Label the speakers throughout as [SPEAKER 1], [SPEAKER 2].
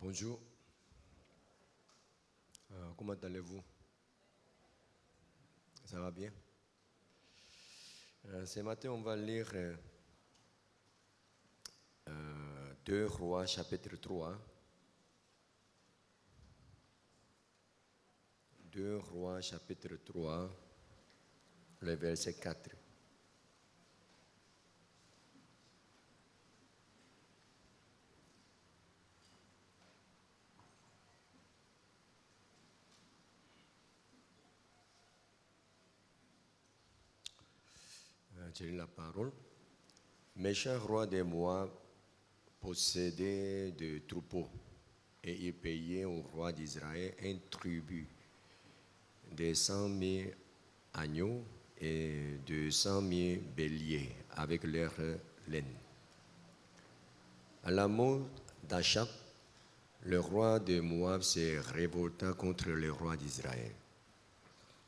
[SPEAKER 1] Bonjour. Comment allez-vous? Ça va bien? Ce matin, on va lire 2 Rois chapitre 3. 2 Rois chapitre 3, le verset 4. J'ai lu la parole. Méchant roi des Moab possédait de troupeaux et il payait au roi d'Israël un tribut de 100 000 agneaux et de 100 000 béliers avec leur laine. À la mort d'Achab, le roi de Moab se révolta contre le roi d'Israël.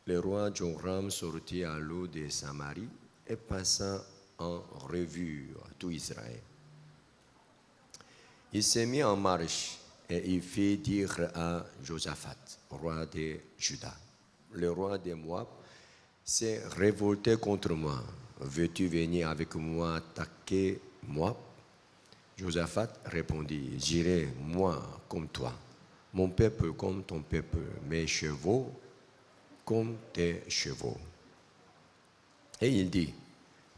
[SPEAKER 1] Le roi Joram sortit à l'eau de Samarie et passa en revue tout Israël. Il s'est mis en marche et il fit dire à Josaphat, roi de Juda: le roi de Moab s'est révolté contre moi. Veux-tu venir avec moi attaquer Moab? Josaphat répondit: j'irai, moi, comme toi, mon peuple comme ton peuple, mes chevaux comme tes chevaux. Et il dit: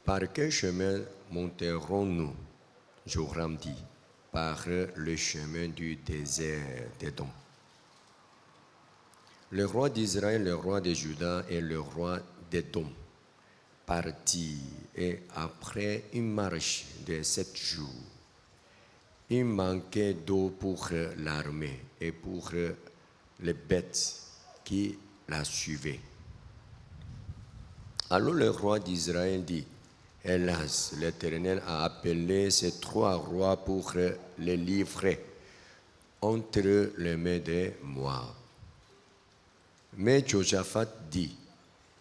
[SPEAKER 1] par quel chemin monterons-nous? Joram dit: par le chemin du désert d'Édom. Le roi d'Israël, le roi de Juda et le roi d'Édom partit, et après une marche de 7 jours, il manquait d'eau pour l'armée et pour les bêtes qui la suivaient. Alors le roi d'Israël dit: hélas, l'Éternel a appelé ces 3 rois pour les livrer entre les mains de Moab. Mais Josaphat dit: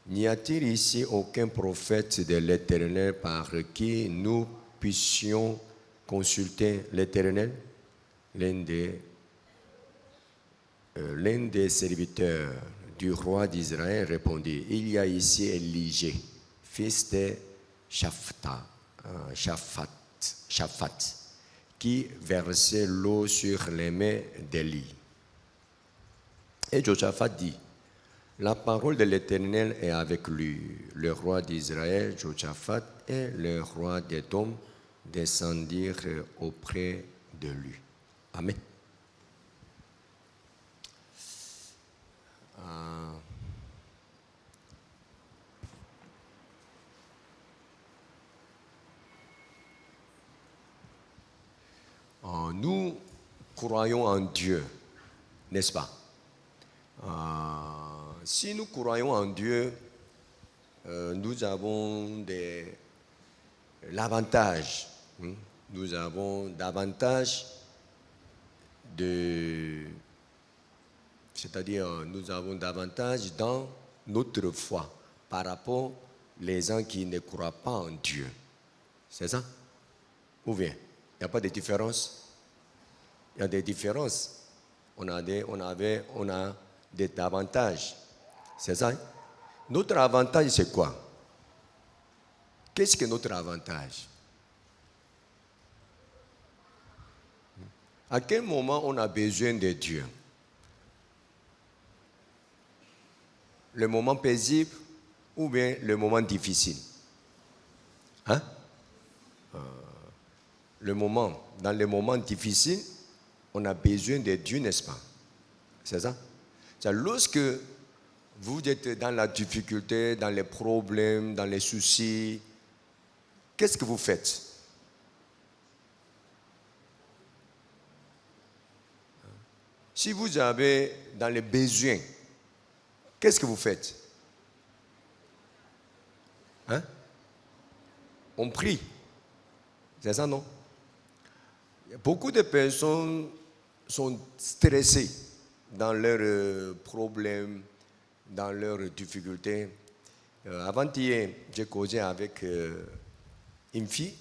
[SPEAKER 1] n'y a-t-il ici aucun prophète de l'Éternel par qui nous puissions consulter l'Éternel? L'un des serviteurs du roi d'Israël répondit: il y a ici Élisée, fils de Shaphat, qui versait l'eau sur les mains d'Élie. Et Josaphat dit: la parole de l'Éternel est avec lui. Le roi d'Israël, Josaphat, et le roi d'Édom descendirent auprès de lui. Amen. Nous croyons en Dieu, n'est-ce pas? Si nous croyons en Dieu, nous avons l'avantage. Nous avons davantage c'est-à-dire nous avons davantage dans notre foi par rapport aux gens qui ne croient pas en Dieu. C'est ça? Ou bien, il n'y a pas de différence? Il y a des différences. On a des avantages. C'est ça? Notre avantage, c'est quoi? Qu'est-ce que notre avantage? À quel moment on a besoin de Dieu? Le moment paisible ou bien le moment difficile? Hein? Dans les moments difficiles, on a besoin de Dieu, n'est-ce pas? C'est ça? C'est lorsque vous êtes dans la difficulté, dans les problèmes, dans les soucis, qu'est-ce que vous faites? Si vous avez dans les besoins, qu'est-ce que vous faites? Hein? On prie. C'est ça, non? Beaucoup de personnes sont stressées dans leurs problèmes, dans leurs difficultés. Avant-hier, j'ai causé avec une fille.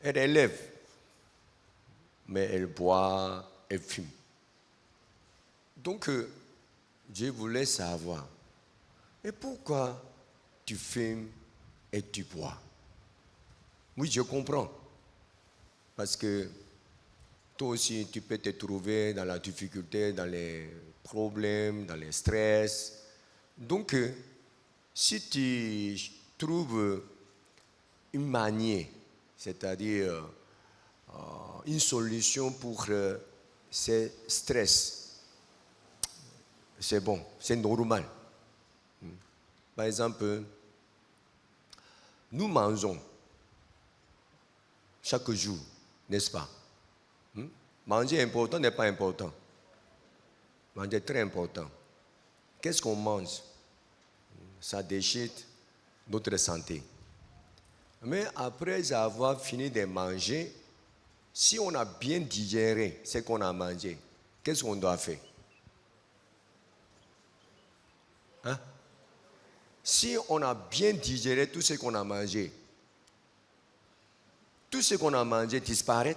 [SPEAKER 1] elle élève, mais elle boit, elle fume. Donc, je voulais savoir, et pourquoi tu fumes et tu bois? Oui, je comprends. Parce que toi aussi, tu peux te trouver dans la difficulté, dans les problèmes, dans les stress. Donc, si tu trouves une manière, c'est-à-dire une solution pour ces stress, c'est bon, c'est normal. Par exemple, nous mangeons chaque jour, n'est-ce pas? Manger important n'est pas important. Manger est très important. Qu'est-ce qu'on mange? Ça déchite notre santé. Mais après avoir fini de manger, si on a bien digéré ce qu'on a mangé, qu'est-ce qu'on doit faire? Hein? Si on a bien digéré tout ce qu'on a mangé, tout ce qu'on a mangé disparaît.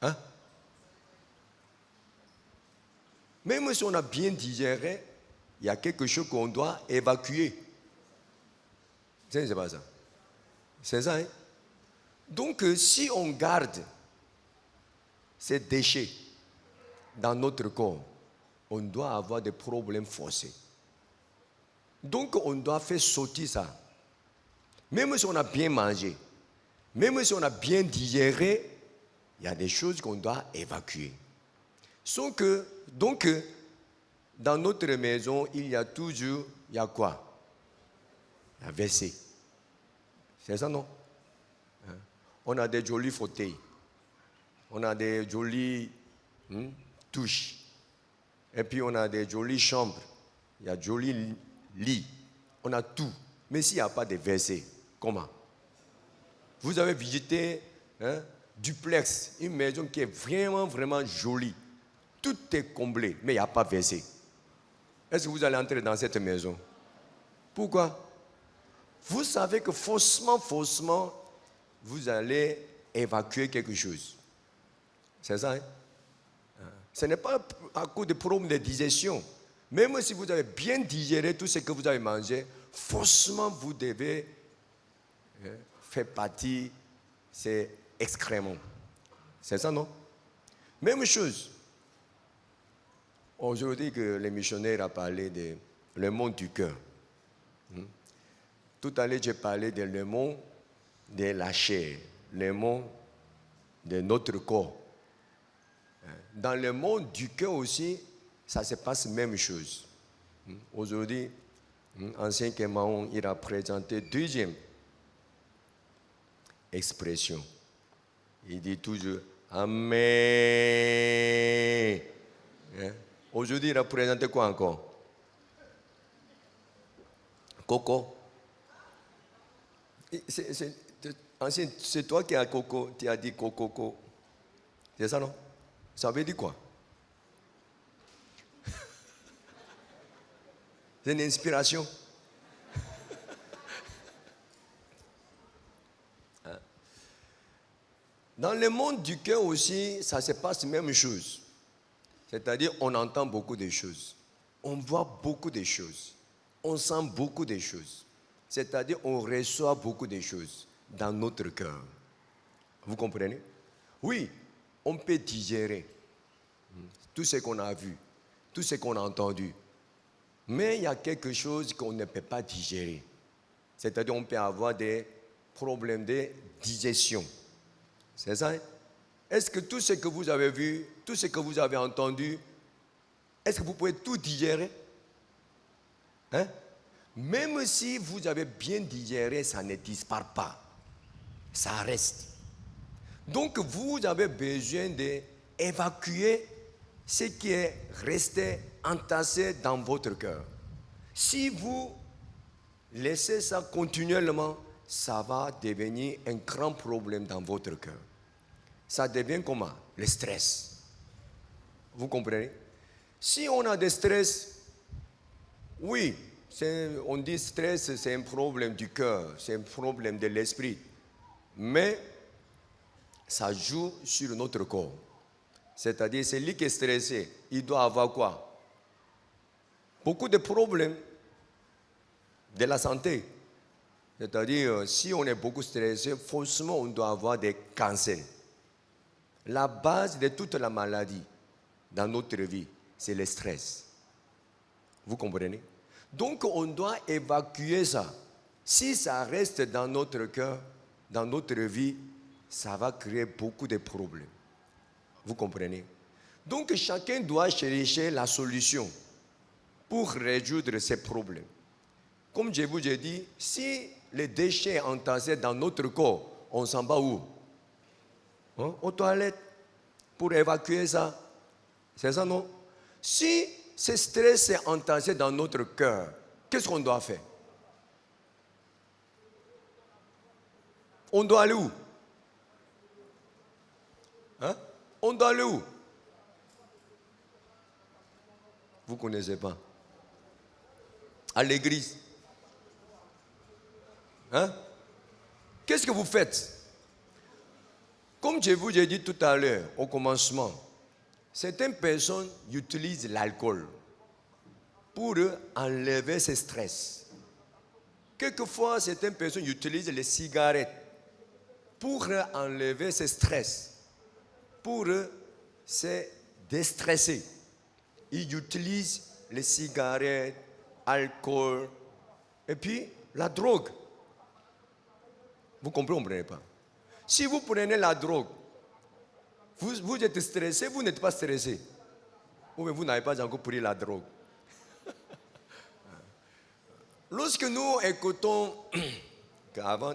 [SPEAKER 1] Hein? Même si on a bien digéré, il y a quelque chose qu'on doit évacuer. C'est pas ça. C'est ça, hein? Donc, si on garde ces déchets dans notre corps, on doit avoir des problèmes forcés. Donc, on doit faire sauter ça. Même si on a bien mangé, même si on a bien digéré, il y a des choses qu'on doit évacuer. Donc, dans notre maison, il y a toujours, il y a quoi? La WC. C'est ça, non? On a des jolis fauteuils. On a des jolies touches. Et puis on a des jolies chambres. Il y a de jolis lits. On a tout. Mais s'il n'y a pas de WC, comment? Vous avez visité duplex, une maison qui est vraiment, vraiment jolie. Tout est comblé, mais il n'y a pas de WC. Est-ce que vous allez entrer dans cette maison? Pourquoi? Vous savez que faussement, vous allez évacuer quelque chose. C'est ça, hein? Ce n'est pas à cause de problèmes de digestion. Même si vous avez bien digéré tout ce que vous avez mangé, faussement, vous devez faire partie de ces excréments. C'est ça, non? Même chose. Aujourd'hui, que le missionnaire a parlé de le monde du cœur. Tout à l'heure, j'ai parlé de le monde de la chair, le monde de notre corps. Dans le monde du cœur aussi, ça se passe la même chose. Aujourd'hui, Ancien Kémaon, il a présenté deuxième expression. Il dit toujours Amen. Aujourd'hui, il a présenté quoi encore? Coco. C'est toi qui as coco, tu as dit coco. C'est ça, non? Ça veut dire quoi? C'est une inspiration. Dans le monde du cœur aussi, ça se passe la même chose. C'est-à-dire, on entend beaucoup de choses. On voit beaucoup de choses. On sent beaucoup de choses. C'est-à-dire, on reçoit beaucoup de choses dans notre cœur. Vous comprenez? Oui, on peut digérer tout ce qu'on a vu, tout ce qu'on a entendu. Mais il y a quelque chose qu'on ne peut pas digérer. C'est-à-dire qu'on peut avoir des problèmes de digestion. C'est ça? Est-ce que tout ce que vous avez vu, tout ce que vous avez entendu, est-ce que vous pouvez tout digérer? Hein? Même si vous avez bien digéré, ça ne disparaît pas. Ça reste. Donc vous avez besoin d'évacuer ce qui est resté entassé dans votre cœur. Si vous laissez ça continuellement, ça va devenir un grand problème dans votre cœur. Ça devient comment? Le stress. Vous comprenez? Si on a des stress, oui, on dit stress, c'est un problème du cœur, c'est un problème de l'esprit. mais ça joue sur notre corps. C'est-à-dire, celui qui est stressé, il doit avoir quoi? Beaucoup de problèmes de la santé. C'est-à-dire, si on est beaucoup stressé, forcément, on doit avoir des cancers. La base de toute la maladie dans notre vie, c'est le stress. Vous comprenez? Donc, on doit évacuer ça. Si ça reste dans notre cœur, dans notre vie, ça va créer beaucoup de problèmes. Vous comprenez? Donc, chacun doit chercher la solution pour résoudre ces problèmes. Comme je vous ai dit, si les déchets entassés dans notre corps, on s'en va où? Aux toilettes, pour évacuer ça. C'est ça, non? Si ce stress est entassé dans notre cœur, qu'est-ce qu'on doit faire? On doit aller où? Hein? On doit aller où? Vous ne connaissez pas? À l'église. Hein? Qu'est-ce que vous faites? Comme je vous ai dit tout à l'heure, au commencement, certaines personnes utilisent l'alcool pour enlever ce stress. Quelquefois, certaines personnes utilisent les cigarettes pour enlever ce stress, pour se déstresser. Ils utilisent les cigarettes, l'alcool, et puis la drogue. Vous ne comprenez pas? Si vous prenez la drogue, vous êtes stressé, vous n'êtes pas stressé. Ou vous n'avez pas encore pris la drogue. Lorsque nous écoutons,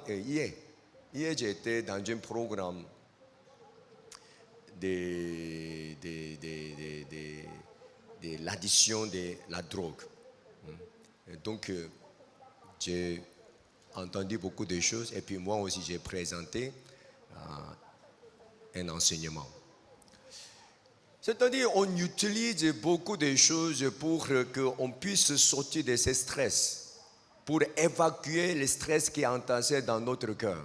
[SPEAKER 1] hier j'étais dans un programme de l'addiction de la drogue. Et donc, j'ai entendu beaucoup de choses et puis moi aussi j'ai présenté un enseignement. C'est-à-dire on utilise beaucoup de choses pour qu'on puisse sortir de ce stress, pour évacuer le stress qui est entassé dans notre cœur.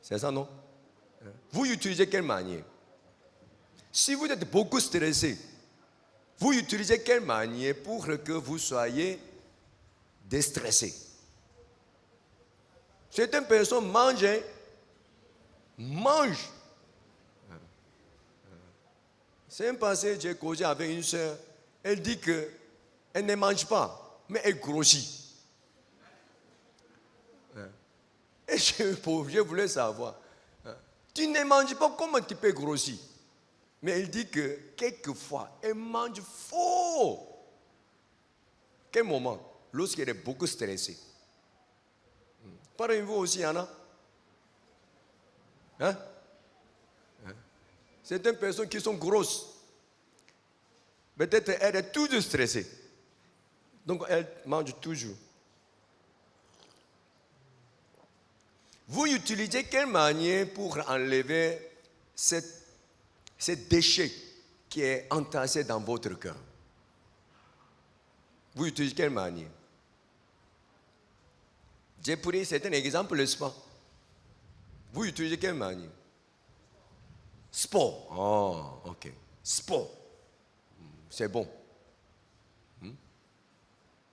[SPEAKER 1] C'est ça, non? Vous utilisez quelle manière? Si vous êtes beaucoup stressé, vous utilisez quelle manière pour que vous soyez déstressé? Certaines personnes mangent. C'est un passé, j'ai causé avec une soeur. Elle dit qu'elle ne mange pas, mais elle grossit. Et je voulais savoir, tu ne manges pas, comment tu peux grossir? Mais elle dit que quelquefois, elle mange fort. Quel moment? Lorsqu'elle est beaucoup stressée. Parmi vous aussi, il y en a? Hein? Certaines personnes qui sont grosses, peut-être elle est toujours stressée. Donc elle mange toujours. Vous utilisez quelle manière pour enlever ce déchet qui est entassé dans votre cœur? Vous utilisez quelle manière? J'ai pris certains exemples, n'est-ce pas? Vous utilisez quelle manière? Sport. Oh, ok. Sport. C'est bon.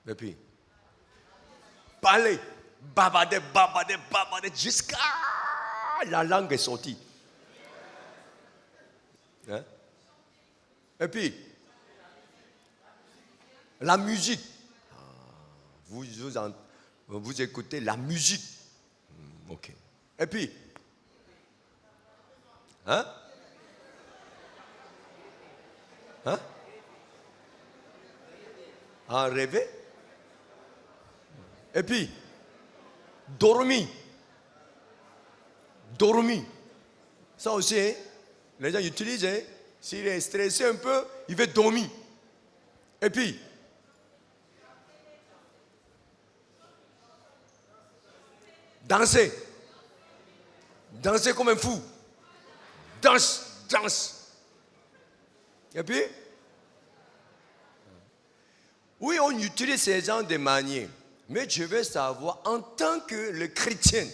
[SPEAKER 1] Et puis, parler. Babader, jusqu'à la langue est sortie. Hein? Et puis, la musique. Vous écoutez la musique. Ok. Et puis, hein? Hein? En rêver? Et puis, dormir. Ça aussi, hein? Les gens utilisent, hein? S'il est stressé un peu, il veut dormir. Et puis, danser. Danser comme un fou. Danse. Et puis, oui, on utilise ces gens de manière. Mais je veux savoir, en tant que le chrétien,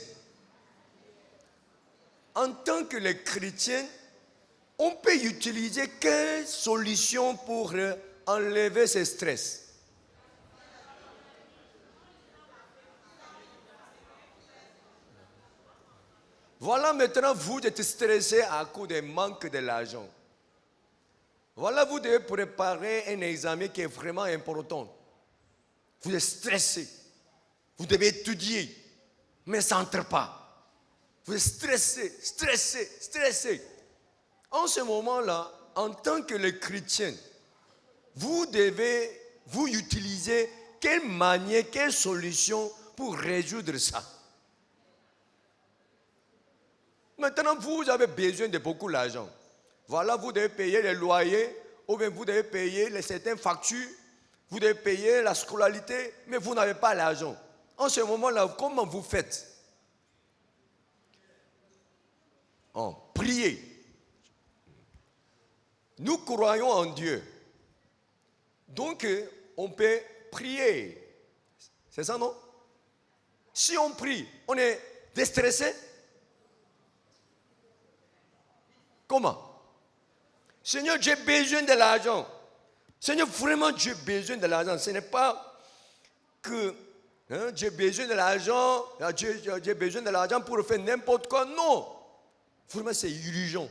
[SPEAKER 1] en tant que les chrétiens, on peut utiliser quelle solution pour enlever ce stress? Voilà maintenant vous êtes stressé à cause du manque de l'argent. Voilà, vous devez préparer un examen qui est vraiment important. Vous êtes stressé. Vous devez étudier, mais ça n'entre pas. Vous êtes stressé. En ce moment-là, en tant que les chrétiens, vous devez vous utiliser quelle manière, quelle solution pour résoudre ça. Maintenant, vous avez besoin de beaucoup d'argent. Voilà, vous devez payer les loyers, ou bien vous devez payer certaines factures, vous devez payer la scolarité, mais vous n'avez pas l'argent. En ce moment-là, comment vous faites? Priez. Nous croyons en Dieu. Donc, on peut prier. C'est ça, non? Si on prie, on est déstressé? Comment? Seigneur, j'ai besoin de l'argent. Seigneur, vraiment, j'ai besoin de l'argent. Ce n'est pas que j'ai besoin de l'argent, j'ai besoin de l'argent pour faire n'importe quoi. Non. Vraiment, c'est urgent.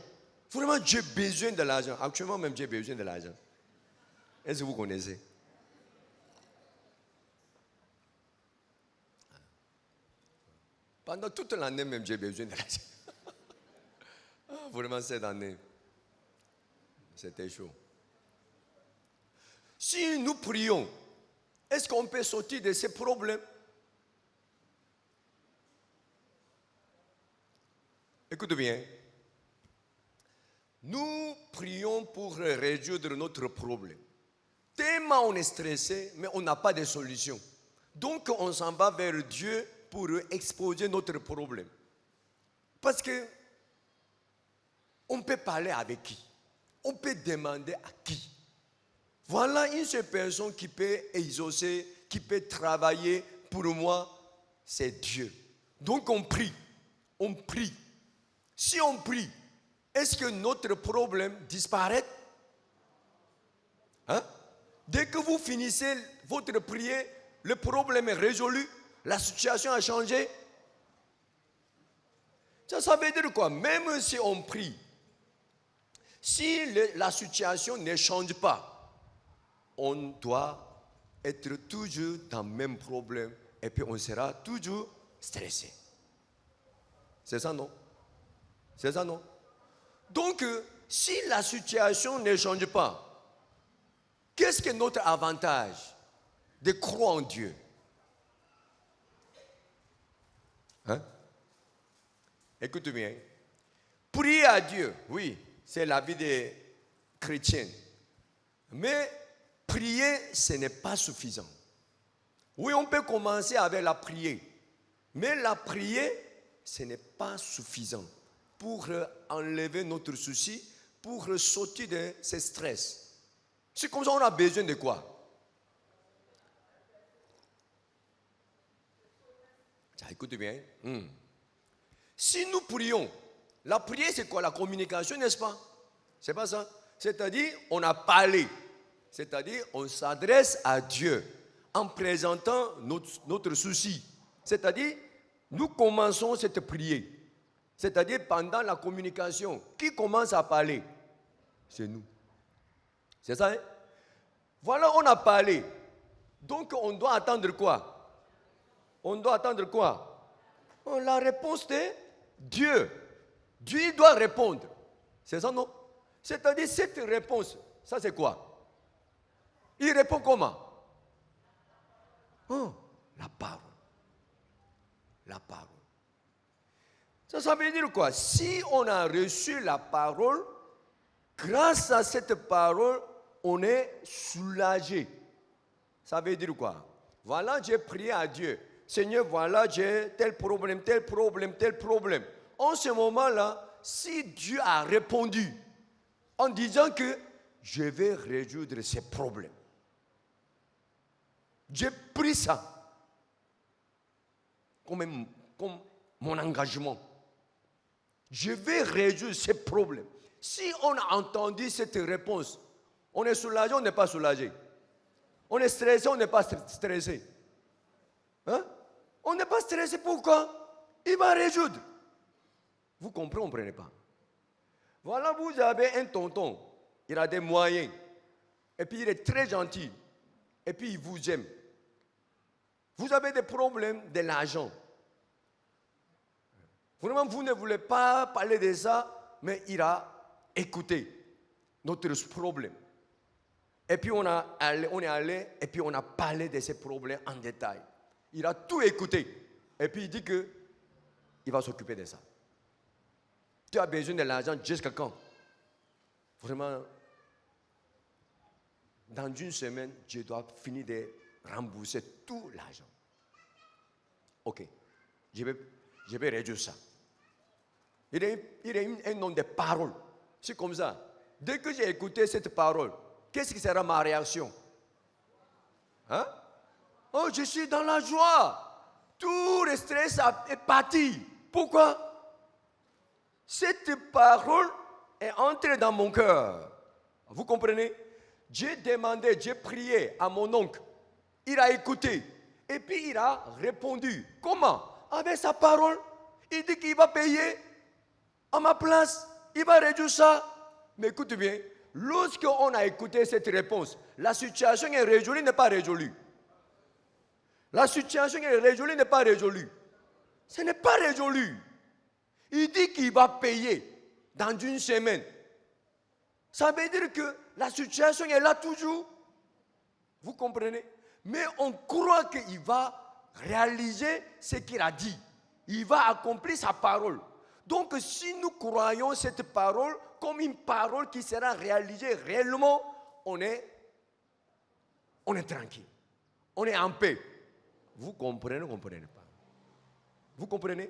[SPEAKER 1] Vraiment, j'ai besoin de l'argent. Actuellement, même, j'ai besoin de l'argent. Est-ce que vous connaissez? Pendant toute l'année, même, j'ai besoin de l'argent. Vraiment, cette année, c'était chaud. Si nous prions, est-ce qu'on peut sortir de ces problèmes? Écoute bien. Nous prions pour résoudre notre problème. Tellement on est stressé, mais on n'a pas de solution. Donc on s'en va vers Dieu pour exposer notre problème. Parce que on peut parler avec qui? On peut demander à qui? Voilà une seule personne qui peut exaucer, qui peut travailler pour moi, c'est Dieu. Donc on prie. On prie. Si on prie, est-ce que notre problème disparaît? Dès que vous finissez votre prière, le problème est résolu, la situation a changé. Ça veut dire quoi? Même si on prie, si la situation ne change pas, on doit être toujours dans le même problème et puis on sera toujours stressé. C'est ça, non? C'est ça, non? Donc, si la situation ne change pas, qu'est-ce que notre avantage de croire en Dieu? Écoute bien. Prier à Dieu, oui, c'est la vie des chrétiens. Mais prier, ce n'est pas suffisant. Oui, on peut commencer avec la prière. Mais la prière, ce n'est pas suffisant pour enlever notre souci, pour sortir de ce stress. C'est comme ça qu'on a besoin de quoi? Écoute bien. Si nous prions, la prière c'est quoi? La communication, n'est-ce pas? C'est pas ça? C'est-à-dire, on a parlé. C'est-à-dire, on s'adresse à Dieu en présentant notre souci. C'est-à-dire, nous commençons cette prière. C'est-à-dire, pendant la communication, qui commence à parler? C'est nous. C'est ça, hein? Voilà, on a parlé. Donc, on doit attendre quoi? On doit attendre quoi? La réponse de Dieu. Dieu doit répondre. C'est ça, non? C'est-à-dire, cette réponse, ça c'est quoi? Il répond comment? La parole. La parole. Ça veut dire quoi? Si on a reçu la parole, grâce à cette parole, on est soulagé. Ça veut dire quoi? Voilà, j'ai prié à Dieu. Seigneur, voilà, j'ai tel problème. En ce moment-là, si Dieu a répondu en disant que je vais résoudre ces problèmes, j'ai pris ça comme mon engagement. Je vais résoudre ce problème. Si on a entendu cette réponse, on est soulagé, on n'est pas soulagé. On est stressé, on n'est pas stressé. Hein? On n'est pas stressé, pourquoi? Il va résoudre. Vous comprenez pas? Voilà, vous avez un tonton, il a des moyens, et puis il est très gentil, et puis il vous aime. Vous avez des problèmes de l'argent. Vraiment, vous ne voulez pas parler de ça, mais il a écouté notre problème. Et puis on est allé, et puis on a parlé de ces problèmes en détail. Il a tout écouté. Et puis il dit qu'il va s'occuper de ça. Tu as besoin de l'argent jusqu'à quand? Vraiment, dans une semaine, je dois finir de rembourser tout l'argent. Ok, je vais réduire ça. Il est un homme de parole. C'est comme ça. Dès que j'ai écouté cette parole, qu'est-ce qui sera ma réaction? Hein? Oh, je suis dans la joie. Tout le stress est parti. Pourquoi? Cette parole est entrée dans mon cœur. Vous comprenez? J'ai demandé, j'ai prié à mon oncle. Il a écouté. Et puis il a répondu. Comment? Avec sa parole. Il dit qu'il va payer à ma place. Il va réduire ça. Mais écoute bien. Lorsqu'on a écouté cette réponse, la situation est résolue, n'est pas résolue. La situation est résolue, n'est pas résolue. Ce n'est pas résolu. Il dit qu'il va payer dans une semaine. Ça veut dire que la situation est là toujours. Vous comprenez? Mais on croit qu'il va réaliser ce qu'il a dit. Il va accomplir sa parole. Donc si nous croyons cette parole comme une parole qui sera réalisée réellement, on est tranquille. On est en paix. Vous comprenez ou comprenez pas? Vous comprenez?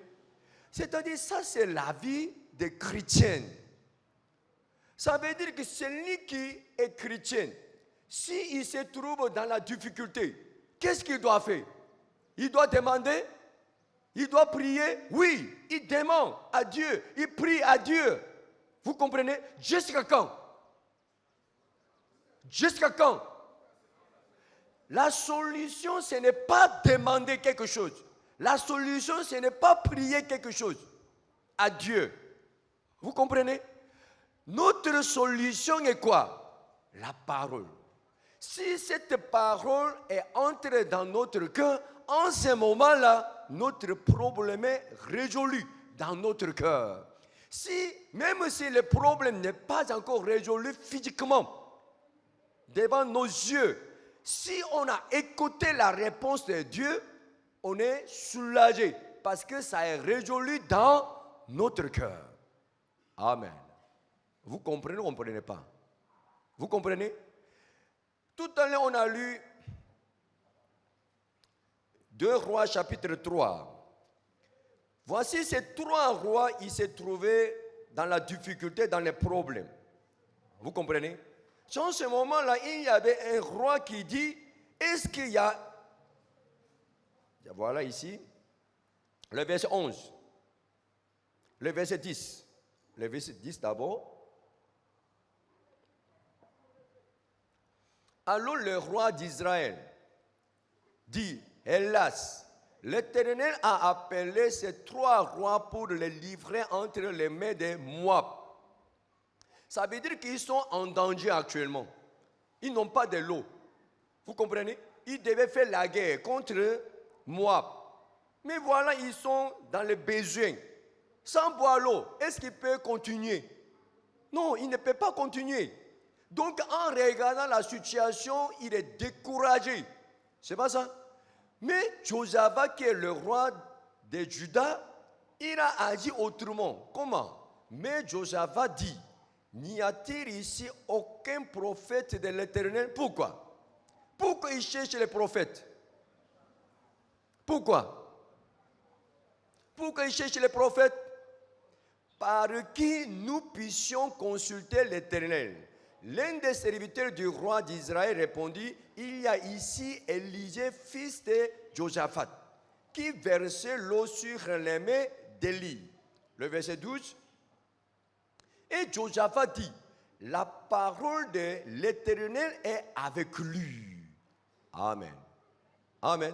[SPEAKER 1] C'est-à-dire, ça c'est la vie des chrétiens. Ça veut dire que celui qui est chrétien, s'il se trouve dans la difficulté, qu'est-ce qu'il doit faire? Il doit demander? Il doit prier? Oui, il demande à Dieu, il prie à Dieu. Vous comprenez? Jusqu'à quand? Jusqu'à quand? La solution, ce n'est pas demander quelque chose. La solution, ce n'est pas prier quelque chose à Dieu. Vous comprenez? Notre solution est quoi? La parole. Si cette parole est entrée dans notre cœur, en ce moment-là, notre problème est résolu dans notre cœur. Même si le problème n'est pas encore résolu physiquement, devant nos yeux, si on a écouté la réponse de Dieu, on est soulagé parce que ça est résolu dans notre cœur. Amen. Vous comprenez ou vous ne comprenez pas? Vous comprenez? Tout à l'heure, on a lu 2 Rois chapitre 3. Voici ces 3 rois, ils se trouvaient dans la difficulté, dans les problèmes. Vous comprenez? En ce moment-là, il y avait un roi qui dit, est-ce qu'il y a... Voilà ici, le verset 11, le verset 10. Le verset 10 d'abord. Alors le roi d'Israël dit, hélas, l'Éternel a appelé ces 3 rois pour les livrer entre les mains des Moab. Ça veut dire qu'ils sont en danger actuellement. Ils n'ont pas de l'eau. Vous comprenez? Ils devaient faire la guerre contre Moab. Mais voilà, ils sont dans le besoin. Sans boire l'eau, est-ce qu'ils peuvent continuer? Non, ils ne peuvent pas continuer. Donc, en regardant la situation, il est découragé. C'est pas ça? Mais Josaphat, qui est le roi de Juda, il a agi autrement. Comment? Mais Josaphat dit, n'y a-t-il ici aucun prophète de l'Éternel? Pourquoi? Pourquoi il cherche les prophètes? Pourquoi? Pourquoi il cherche les prophètes? Par qui nous puissions consulter l'Éternel. L'un des serviteurs du roi d'Israël répondit, il y a ici Élisée, fils de Josaphat, qui versait l'eau sur les mains d'Élie. Le verset 12. Et Josaphat dit, la parole de l'Éternel est avec lui. Amen. Amen.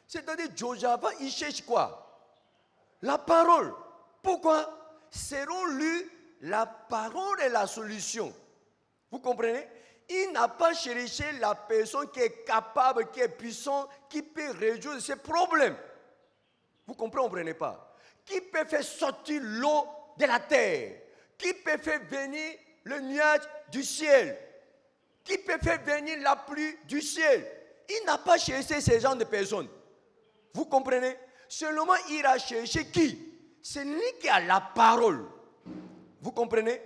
[SPEAKER 1] C'est-à-dire, Josaphat, il cherche quoi? La parole. Pourquoi? Selon lui, la parole est la solution. Vous comprenez? Il n'a pas cherché la personne qui est capable, qui est puissante, qui peut résoudre ses problèmes. Vous comprenez pas? Qui peut faire sortir l'eau de la terre? Qui peut faire venir le nuage du ciel? Qui peut faire venir la pluie du ciel? Il n'a pas cherché ces gens de personnes. Vous comprenez? Seulement, il a cherché qui? C'est lui qui a la parole. Vous comprenez?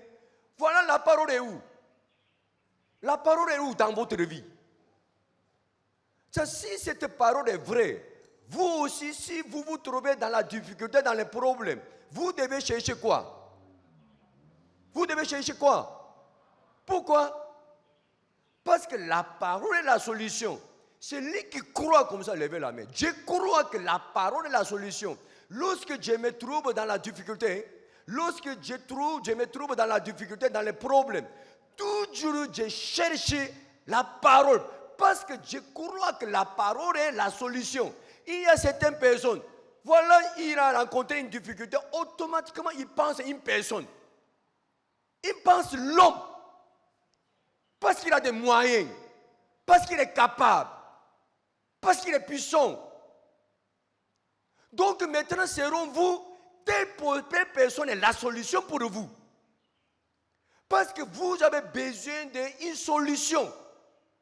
[SPEAKER 1] Voilà, la parole est où? La parole est où dans votre vie? Si cette parole est vraie, vous aussi, si vous vous trouvez dans la difficulté, dans les problèmes, vous devez chercher quoi? Vous devez chercher quoi? Pourquoi? Parce que la parole est la solution. Celui qui croit comme ça, levez la main. Je crois que la parole est la solution. Lorsque je me trouve dans la difficulté, lorsque je me trouve dans la difficulté, dans les problèmes, toujours je cherche la parole. Parce que je crois que la parole est la solution. Il y a certaines personnes, voilà, il a rencontré une difficulté, automatiquement il pense à une personne. Il pense l'homme. Parce qu'il a des moyens. Parce qu'il est capable. Parce qu'il est puissant. Donc maintenant, selon vous, telle personne est la solution pour vous. Parce que vous avez besoin d'une solution.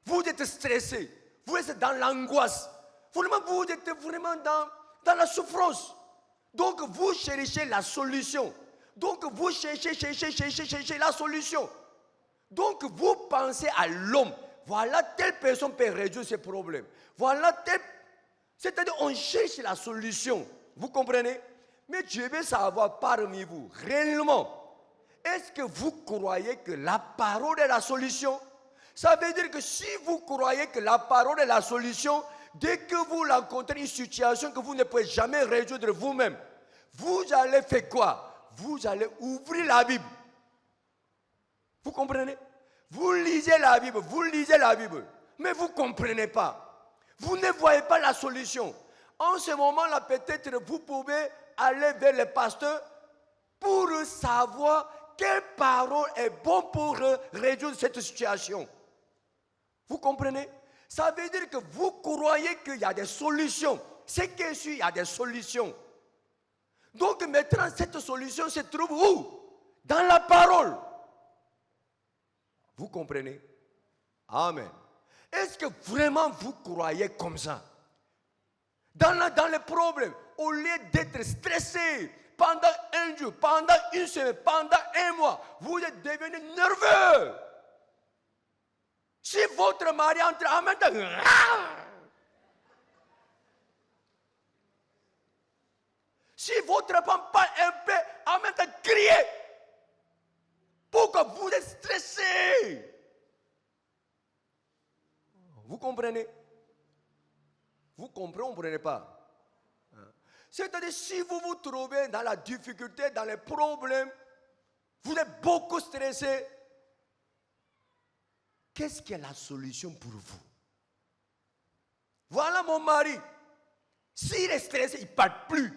[SPEAKER 1] Vous êtes stressé. Vous êtes dans l'angoisse. Vraiment, vous êtes vraiment dans la souffrance. Donc vous cherchez la solution. Donc vous cherchez la solution. Donc vous pensez à l'homme. Voilà, telle personne peut résoudre ces problèmes. Voilà, c'est-à-dire on cherche la solution. Vous comprenez? Mais je veux savoir parmi vous, réellement, est-ce que vous croyez que la parole est la solution? Ça veut dire que si vous croyez que la parole est la solution, dès que vous rencontrez une situation que vous ne pouvez jamais résoudre vous-même, vous allez faire quoi? Vous allez ouvrir la Bible. Vous comprenez? Vous lisez la Bible, mais vous ne comprenez pas. Vous ne voyez pas la solution. En ce moment-là, peut-être vous pouvez aller vers le pasteur pour savoir quelle parole est bonne pour résoudre cette situation. Vous comprenez? Ça veut dire que vous croyez qu'il y a des solutions. C'est que sûr, il y a des solutions. Donc maintenant, cette solution se trouve où? Dans la parole. Vous comprenez? Amen. Est-ce que vraiment vous croyez comme ça? Dans les problèmes, au lieu d'être stressé pendant un jour, pendant une semaine, pendant un mois, vous êtes devenu nerveux. Si votre mari entre en même temps, si votre femme parle un peu, en même temps criez. Pourquoi vous êtes stressé? Vous comprenez? Vous comprenez pas? C'est-à-dire, si vous vous trouvez dans la difficulté, dans les problèmes, vous êtes beaucoup stressé, qu'est-ce qui est la solution pour vous? Voilà mon mari. S'il est stressé, il ne parle plus.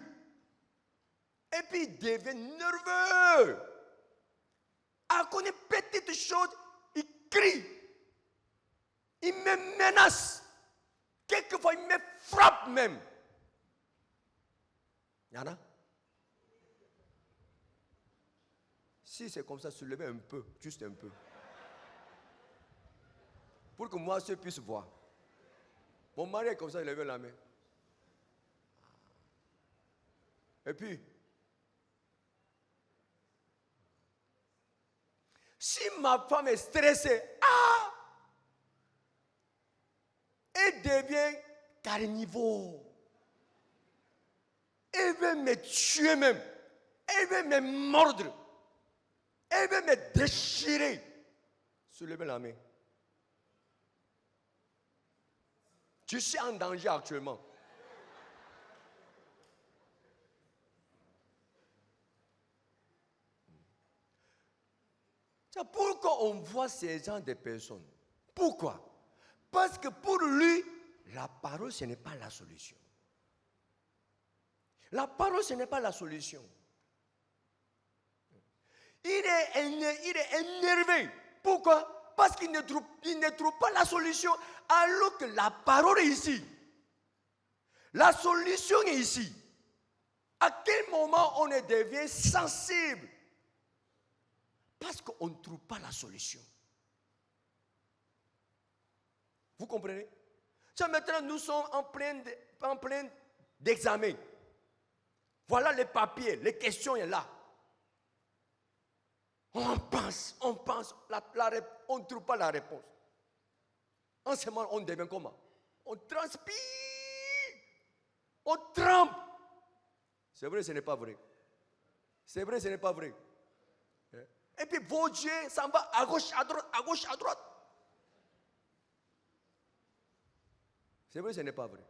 [SPEAKER 1] Et puis il devient nerveux. À cause d'une petite chose, il crie. Il me menace. Quelquefois, il me frappe même. Il y en a? Si c'est comme ça, soulevez un peu, juste un peu. Pour que moi, je puisse voir. Mon mari est comme ça, il lève la main. Et puis, si ma femme est stressée, elle devient carnivore. Elle veut me tuer même. Elle veut me mordre. Elle veut me déchirer. Soulevez la main. Je suis en danger actuellement. C'est pourquoi on voit ces gens de personnes. Pourquoi? Parce que pour lui, la parole, ce n'est pas la solution. La parole, ce n'est pas la solution. Il est énervé. Pourquoi? Parce qu'il ne trouve pas la solution, alors que la parole est ici. La solution est ici. À quel moment on devient sensible? Parce qu'on ne trouve pas la solution. Vous comprenez? Maintenant, nous sommes en plein d'examen. Voilà les papiers, les questions sont là. On pense, on ne trouve pas la réponse. En ce moment, on devient comment? On transpire, on trempe. C'est vrai, ce n'est pas vrai. C'est vrai, ce n'est pas vrai. Et puis vos yeux s'en vont à gauche, à droite, à gauche, à droite. C'est vrai, ce n'est pas vrai.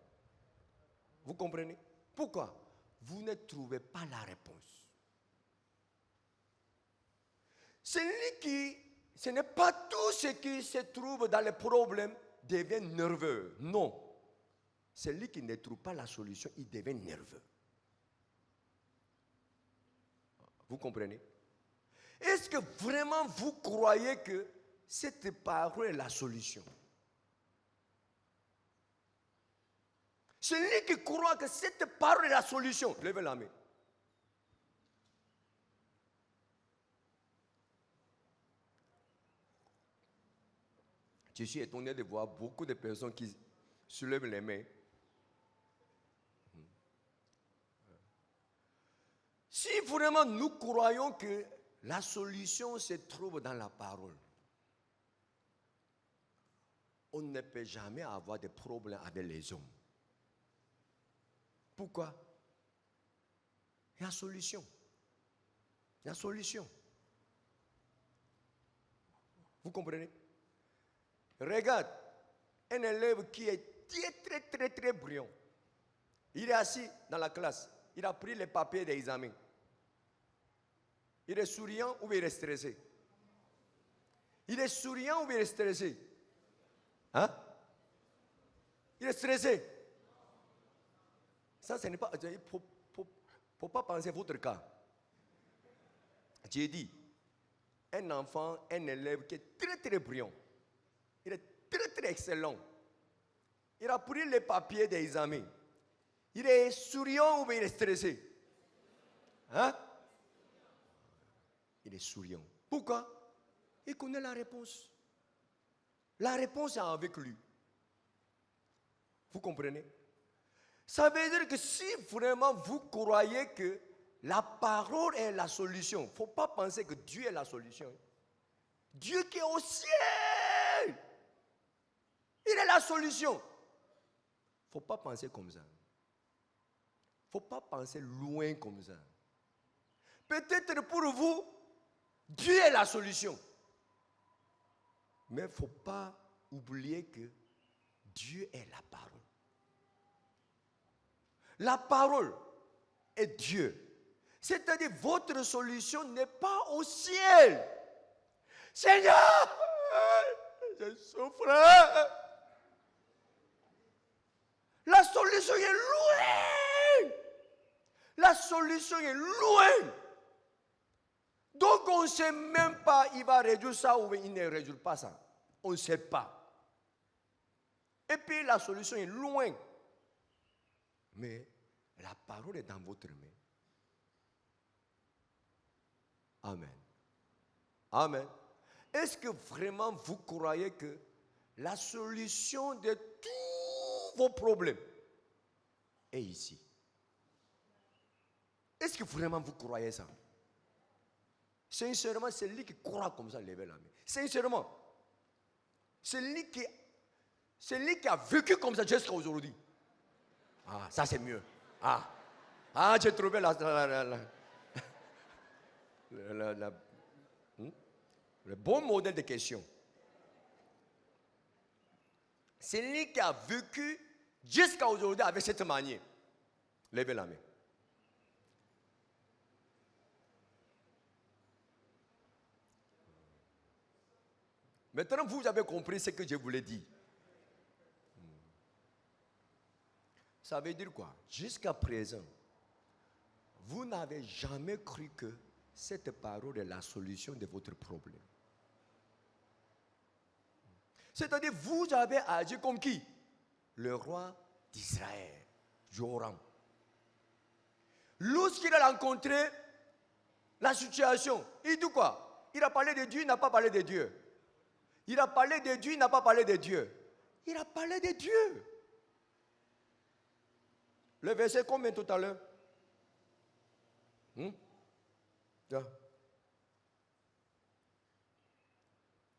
[SPEAKER 1] Vous comprenez? Pourquoi? Vous ne trouvez pas la réponse. Ce n'est pas tout ce qui se trouve dans les problèmes devient nerveux. Non. Celui qui ne trouve pas la solution, il devient nerveux. Vous comprenez? Est-ce que vraiment vous croyez que cette parole est la solution? Celui qui croit que cette parole est la solution, levez la main. Je suis étonné de voir beaucoup de personnes qui soulèvent les mains. Si vraiment nous croyons que la solution se trouve dans la parole, on ne peut jamais avoir de problème avec les hommes. Pourquoi? Il y a une solution. Il y a une solution. Vous comprenez? Regarde, un élève qui est très brillant. Il est assis dans la classe. Il a pris les papiers des examens. Il est souriant ou il est stressé? Il est souriant ou il est stressé? Hein? Il est stressé. Ça, ce n'est pas... Il ne faut pas penser à votre cas. J'ai dit, un enfant, un élève qui est très brillant. Il est très excellent. Il a pris les papiers des examens. Il est souriant ou il est stressé? Hein? Il est souriant. Pourquoi? Il connaît la réponse. La réponse est avec lui. Vous comprenez? Ça veut dire que si vraiment vous croyez que la parole est la solution, il ne faut pas penser que Dieu est la solution. Dieu qui est au ciel, il est la solution. Il ne faut pas penser comme ça. Il ne faut pas penser loin comme ça. Peut-être pour vous, Dieu est la solution. Mais il ne faut pas oublier que Dieu est la parole. La parole est Dieu. C'est-à-dire votre solution n'est pas au ciel. Seigneur, je souffre. La solution est loin. La solution est loin. Donc on ne sait même pas il va réduire ça ou il ne réduit pas ça. On ne sait pas. Et puis la solution est loin. Mais la parole est dans votre main. Amen. Amen. Est-ce que vraiment vous croyez que la solution de tous vos problèmes est ici? Est-ce que vraiment vous croyez ça? Sincèrement, c'est lui qui croit comme ça, levez la main. Sincèrement, c'est lui qui a vécu comme ça jusqu'à aujourd'hui. Ah, ça c'est mieux. J'ai trouvé le bon modèle de question. C'est lui qui a vécu jusqu'à aujourd'hui avec cette manière. Levez la main. Maintenant, vous avez compris ce que je voulais dire. Ça veut dire quoi? Jusqu'à présent, vous n'avez jamais cru que cette parole est la solution de votre problème. C'est-à-dire, vous avez agi comme qui? Le roi d'Israël, Joram. Lorsqu'il a rencontré la situation, il dit quoi? Il a parlé de Dieu, il n'a pas parlé de Dieu. Il a parlé de Dieu, il n'a pas parlé de Dieu. Il a parlé de Dieu. Le verset combien tout à l'heure? Il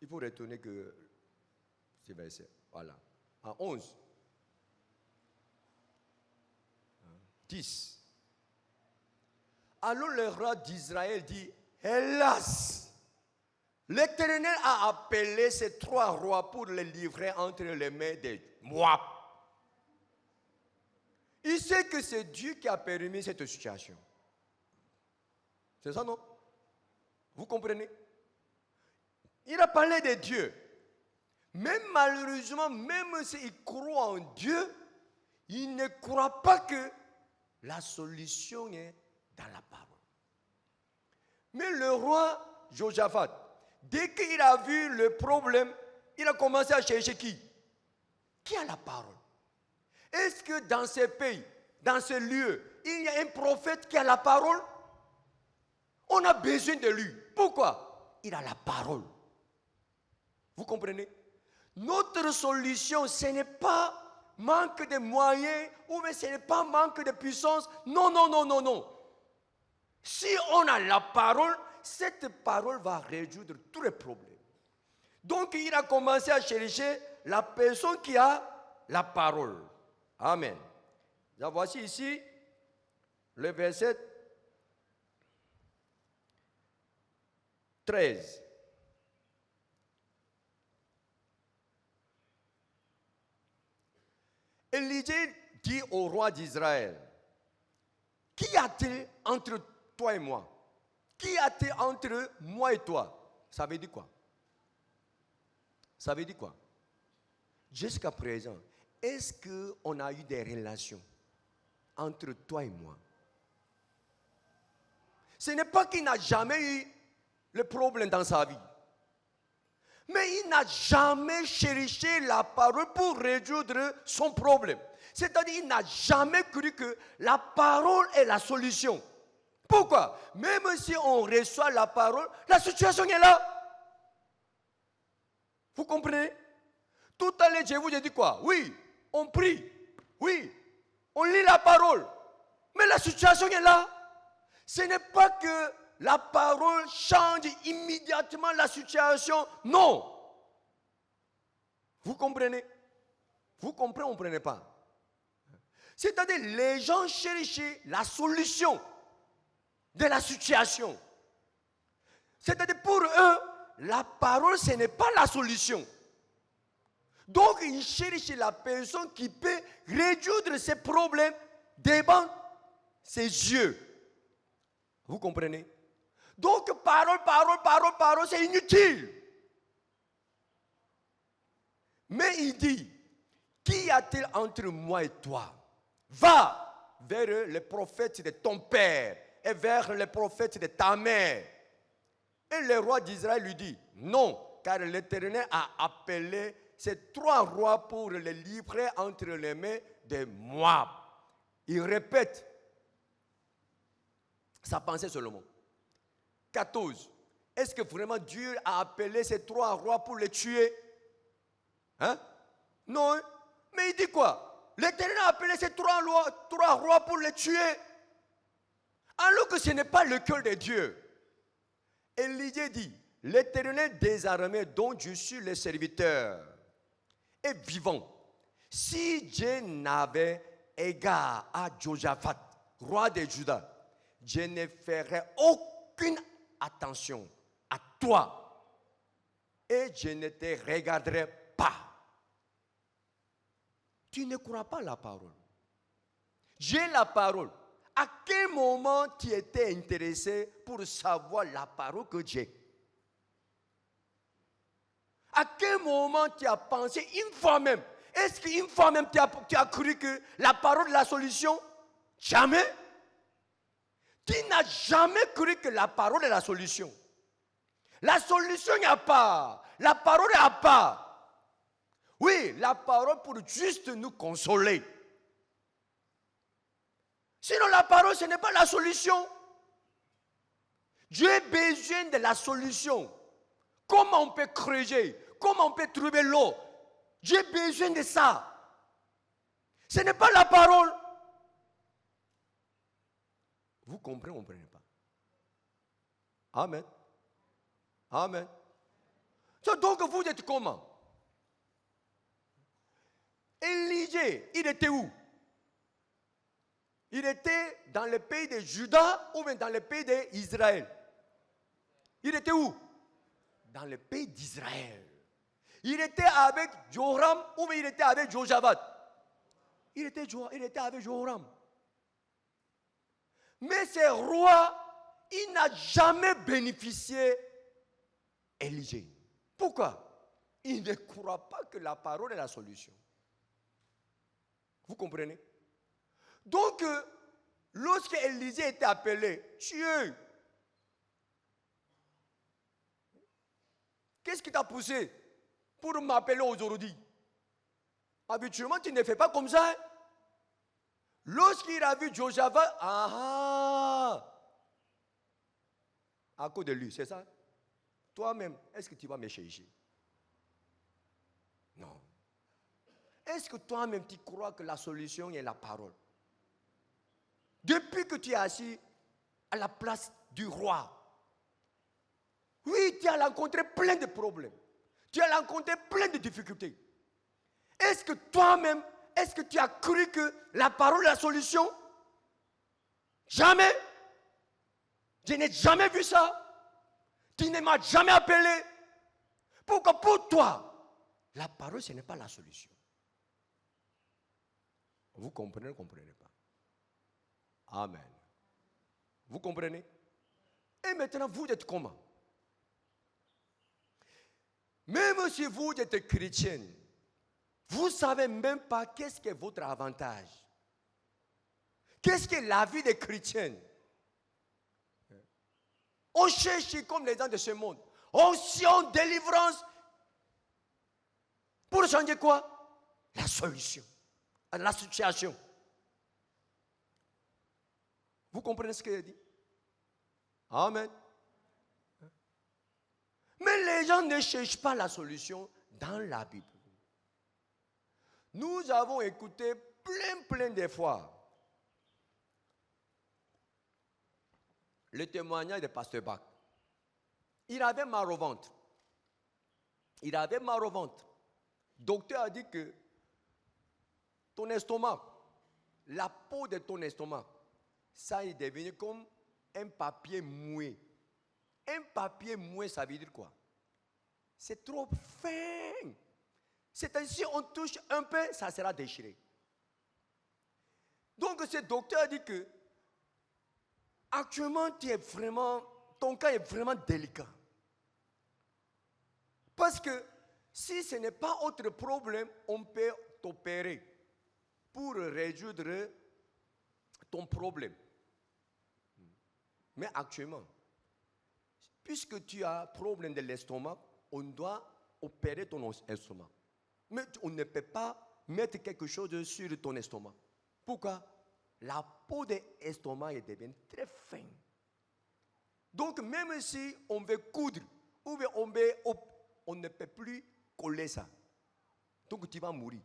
[SPEAKER 1] faut retourner que ce verset. Voilà. À 11. 10. Alors le roi d'Israël dit, hélas, l'Éternel a appelé ces 3 rois pour les livrer entre les mains des Moab. Il sait que c'est Dieu qui a permis cette situation. C'est ça, non? Vous comprenez? Il a parlé de Dieu. Mais malheureusement, même s'il croit en Dieu, il ne croit pas que la solution est dans la parole. Mais le roi Josaphat, dès qu'il a vu le problème, il a commencé à chercher qui? Qui a la parole? Est-ce que dans ces pays, dans ce lieu, il y a un prophète qui a la parole? On a besoin de lui. Pourquoi? Il a la parole. Vous comprenez? Notre solution, ce n'est pas manque de moyens ou ce n'est pas manque de puissance. Non, non, non, non, non. Si on a la parole, cette parole va résoudre tous les problèmes. Donc il a commencé à chercher la personne qui a la parole. Amen. Donc, voici ici le verset 13. Élisée dit au roi d'Israël, qu'y a-t-il entre toi et moi? Qu'y a-t-il entre moi et toi? Ça veut dire quoi? Ça veut dire quoi? Jusqu'à présent, est-ce qu'on a eu des relations entre toi et moi? Ce n'est pas qu'il n'a jamais eu le problème dans sa vie. Mais il n'a jamais cherché la parole pour résoudre son problème. C'est-à-dire qu'il n'a jamais cru que la parole est la solution. Pourquoi? Même si on reçoit la parole, la situation est là. Vous comprenez? Tout à l'heure, je vous ai dit quoi? Oui, on prie. Oui, on lit la parole. Mais la situation est là. Ce n'est pas que la parole change immédiatement la situation. Non. Vous comprenez? Vous comprenez ou vous ne comprenez pas? C'est-à-dire, les gens cherchent la solution de la situation. C'est-à-dire, pour eux, la parole, ce n'est pas la solution. Donc, ils cherchent la personne qui peut résoudre ces problèmes devant ses yeux. Vous comprenez? Donc, parole, c'est inutile. Mais il dit, qu'y a-t-il entre moi et toi? Va vers les prophètes de ton père et vers les prophètes de ta mère. Et le roi d'Israël lui dit, non, car l'Éternel a appelé ces 3 rois pour les livrer entre les mains de Moab. Il répète sa pensée seulement. 14. Est-ce que vraiment Dieu a appelé ces 3 rois pour les tuer? Hein? Non. Mais il dit quoi? L'Éternel a appelé ces 3 rois pour les tuer. Alors que ce n'est pas le cœur de Dieu. Élisée dit, l'Éternel des armées dont je suis le serviteur est vivant. Si Dieu n'avait égard à Josaphat, roi de Juda, je ne ferais aucune attention à toi et je ne te regarderai pas. Tu ne crois pas la parole. J'ai la parole. À quel moment tu étais intéressé pour savoir la parole que j'ai? À À quel moment tu as pensé une fois même? Est-ce qu'une fois même tu as cru que la parole est la solution? Jamais. Tu n'as jamais cru que la parole est la solution. La solution, il n'y a pas. La parole, il n'y a pas. Oui, la parole pour juste nous consoler. Sinon, la parole, ce n'est pas la solution. Dieu a besoin de la solution. Comment on peut creuser? Comment on peut trouver l'eau? Dieu a besoin de ça. Ce n'est pas la parole. Vous comprenez ou vous ne comprenez pas? Amen. Amen. Donc vous êtes comment? Élisée, il était où? Il était dans le pays de Juda ou bien dans le pays d'Israël? Il était où? Dans le pays d'Israël. Il était avec Joram ou bien il était avec Josaphat? Il était avec Joram. Mais ce roi, il n'a jamais bénéficié Élisée. Pourquoi? Il ne croit pas que la parole est la solution. Vous comprenez? Donc, lorsque Élisée était appelé, tué, qu'est-ce qui t'a poussé pour m'appeler aujourd'hui? Habituellement, tu ne fais pas comme ça. Hein? Lorsqu'il a vu Josaphat, à cause de lui, c'est ça? Toi-même, est-ce que tu vas me chercher? Non. Est-ce que toi-même, tu crois que la solution est la parole? Depuis que tu es assis à la place du roi, oui, tu as rencontré plein de problèmes. Tu as rencontré plein de difficultés. Est-ce que toi-même, est-ce que tu as cru que la parole est la solution? Jamais. Je n'ai jamais vu ça. Tu ne m'as jamais appelé. Pourquoi? Pour toi, la parole, ce n'est pas la solution. Vous comprenez ou ne comprenez pas? Amen. Vous comprenez? Et maintenant, vous êtes comment? Même si vous êtes chrétien, vous ne savez même pas qu'est-ce que votre avantage. Qu'est-ce que la vie des chrétiens? On cherche comme les gens de ce monde. Onction, délivrance. Pour changer quoi? La solution. La situation. Vous comprenez ce que je dis? Amen. Mais les gens ne cherchent pas la solution dans la Bible. Nous avons écouté plein de fois le témoignage de Pasteur Bach. Il avait mal au ventre. Il avait mal au ventre. Le docteur a dit que ton estomac, la peau de ton estomac, ça est devenu comme un papier mouillé. Un papier mouillé, ça veut dire quoi? C'est trop fin. C'est-à-dire, si on touche un peu, ça sera déchiré. Donc, ce docteur a dit que actuellement, ton cas est vraiment délicat. Parce que si ce n'est pas autre problème, on peut t'opérer pour résoudre ton problème. Mais actuellement, puisque tu as un problème de l'estomac, on doit opérer ton estomac. Mais on ne peut pas mettre quelque chose sur ton estomac. Pourquoi? La peau de l'estomac devient très fine. Donc même si on veut coudre, ou on ne peut plus coller ça. Donc tu vas mourir.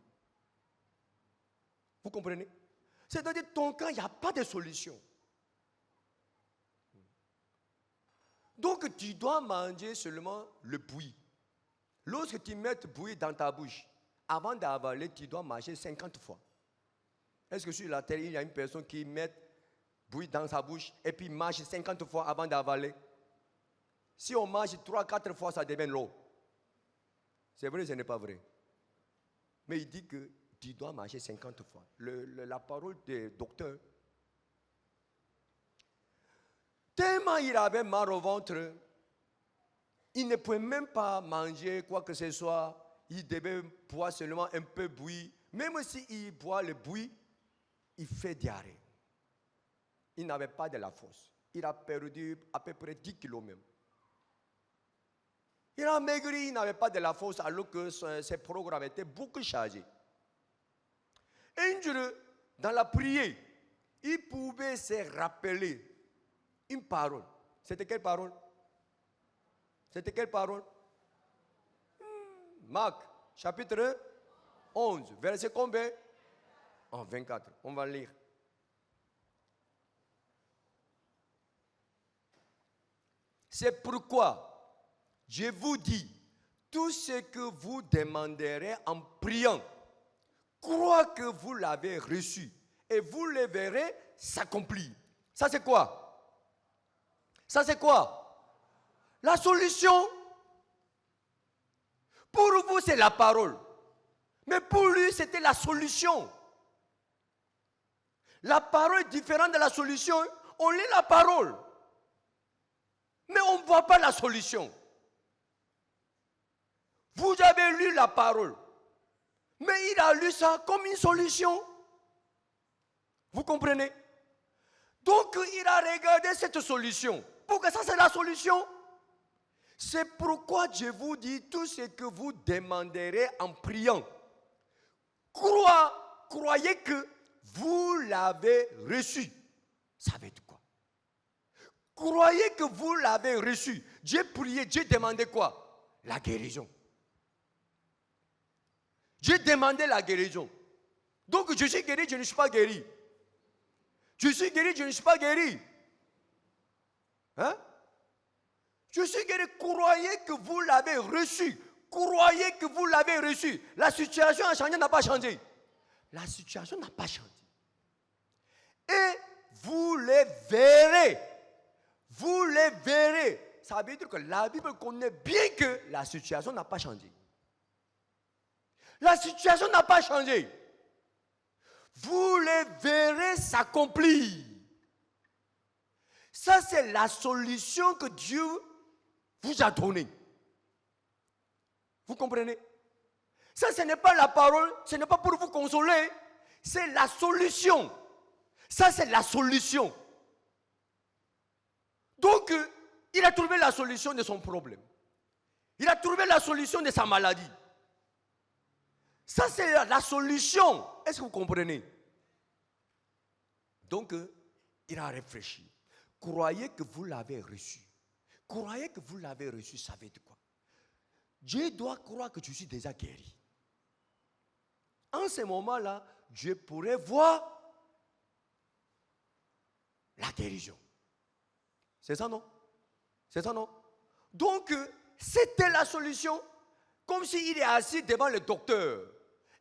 [SPEAKER 1] Vous comprenez? C'est-à-dire ton cas, il n'y a pas de solution. Donc tu dois manger seulement le bouilli. Lorsque tu mets le bouilli dans ta bouche, avant d'avaler, tu dois manger 50 fois. Est-ce que sur la terre, il y a une personne qui met bouilli dans sa bouche et puis mange 50 fois avant d'avaler? Si on mange 3-4 fois, ça devient l'eau. C'est vrai, ce n'est pas vrai. Mais il dit que tu dois manger 50 fois. La parole du docteur. Tellement il avait mal au ventre, Il ne pouvait même pas manger quoi que ce soit. Il devait boire seulement un peu de bouillie. Même s'il boit le bouillie, il fait diarrhée. Il n'avait pas de la force. Il a perdu à peu près 10 kilos même. Il a maigri, il n'avait pas de la force alors que ses programmes étaient beaucoup chargés. Et un jour, dans la prière, il pouvait se rappeler une parole. C'était quelle parole? C'était quelle parole? Marc, chapitre 11, verset combien? 24. On va lire. C'est pourquoi je vous dis, tout ce que vous demanderez en priant, croyez que vous l'avez reçu et vous le verrez s'accomplir. Ça c'est quoi? Ça c'est quoi? La solution. Pour vous c'est la parole. Mais pour lui c'était la solution. La parole est différente de la solution. On lit la parole. Mais on ne voit pas la solution. Vous avez lu la parole. Mais il a lu ça comme une solution. Vous comprenez? Donc il a regardé cette solution. Pour que ça c'est la solution. C'est pourquoi je vous dis tout ce que vous demanderez en priant. Croyez que vous l'avez reçu. Ça veut dire quoi? Croyez que vous l'avez reçu. Dieu priait, Dieu demandait quoi? La guérison. Dieu demandait la guérison. Donc je suis guéri, je ne suis pas guéri. Je suis guéri, je ne suis pas guéri. Hein? Je suis guéri, croyez que vous l'avez reçu. Croyez que vous l'avez reçu. La situation a changé, n'a pas changé. La situation n'a pas changé. Et vous les verrez. Vous les verrez. Ça veut dire que la Bible connaît bien que la situation n'a pas changé. La situation n'a pas changé. Vous les verrez s'accomplir. Ça, c'est la solution que Dieu vous a donnée. Vous comprenez? Ça, ce n'est pas la parole, ce n'est pas pour vous consoler. C'est la solution. Ça, c'est la solution. Donc, il a trouvé la solution de son problème. Il a trouvé la solution de sa maladie. Ça, c'est la solution. Est-ce que vous comprenez? Donc, il a réfléchi. Croyez que vous l'avez reçu. Croyez que vous l'avez reçu, ça veut dire quoi? Dieu doit croire que tu suis déjà guéri. En ce moment-là, Dieu pourrait voir la guérison. C'est ça, non? C'est ça, non? Donc, c'était la solution. Comme s'il est assis devant le docteur.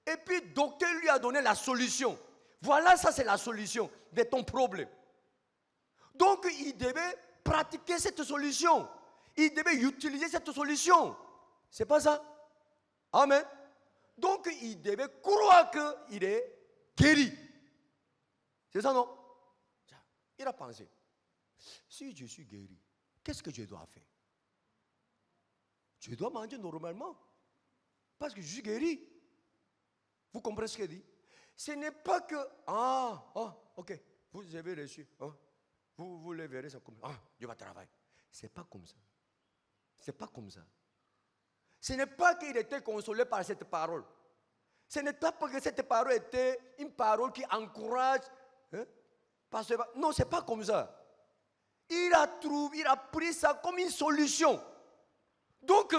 [SPEAKER 1] Et puis, le docteur lui a donné la solution. Voilà, ça c'est la solution de ton problème. Donc, il devait pratiquer cette solution. Il devait utiliser cette solution. C'est pas ça? Amen. Donc, il devait croire qu'il est guéri. C'est ça, non? Il a pensé. Si je suis guéri, qu'est-ce que je dois faire? Je dois manger normalement. Parce que je suis guéri. Vous comprenez ce qu'il dit? Ce n'est pas que, ok, vous avez reçu. Vous le verrez, ça comme, Dieu va travailler. Ce n'est pas comme ça. Ce n'est pas comme ça. Ce n'est pas qu'il était consolé par cette parole. Ce n'est pas parce que cette parole était une parole qui encourage. Non, ce n'est pas comme ça. Il a pris ça comme une solution. Donc,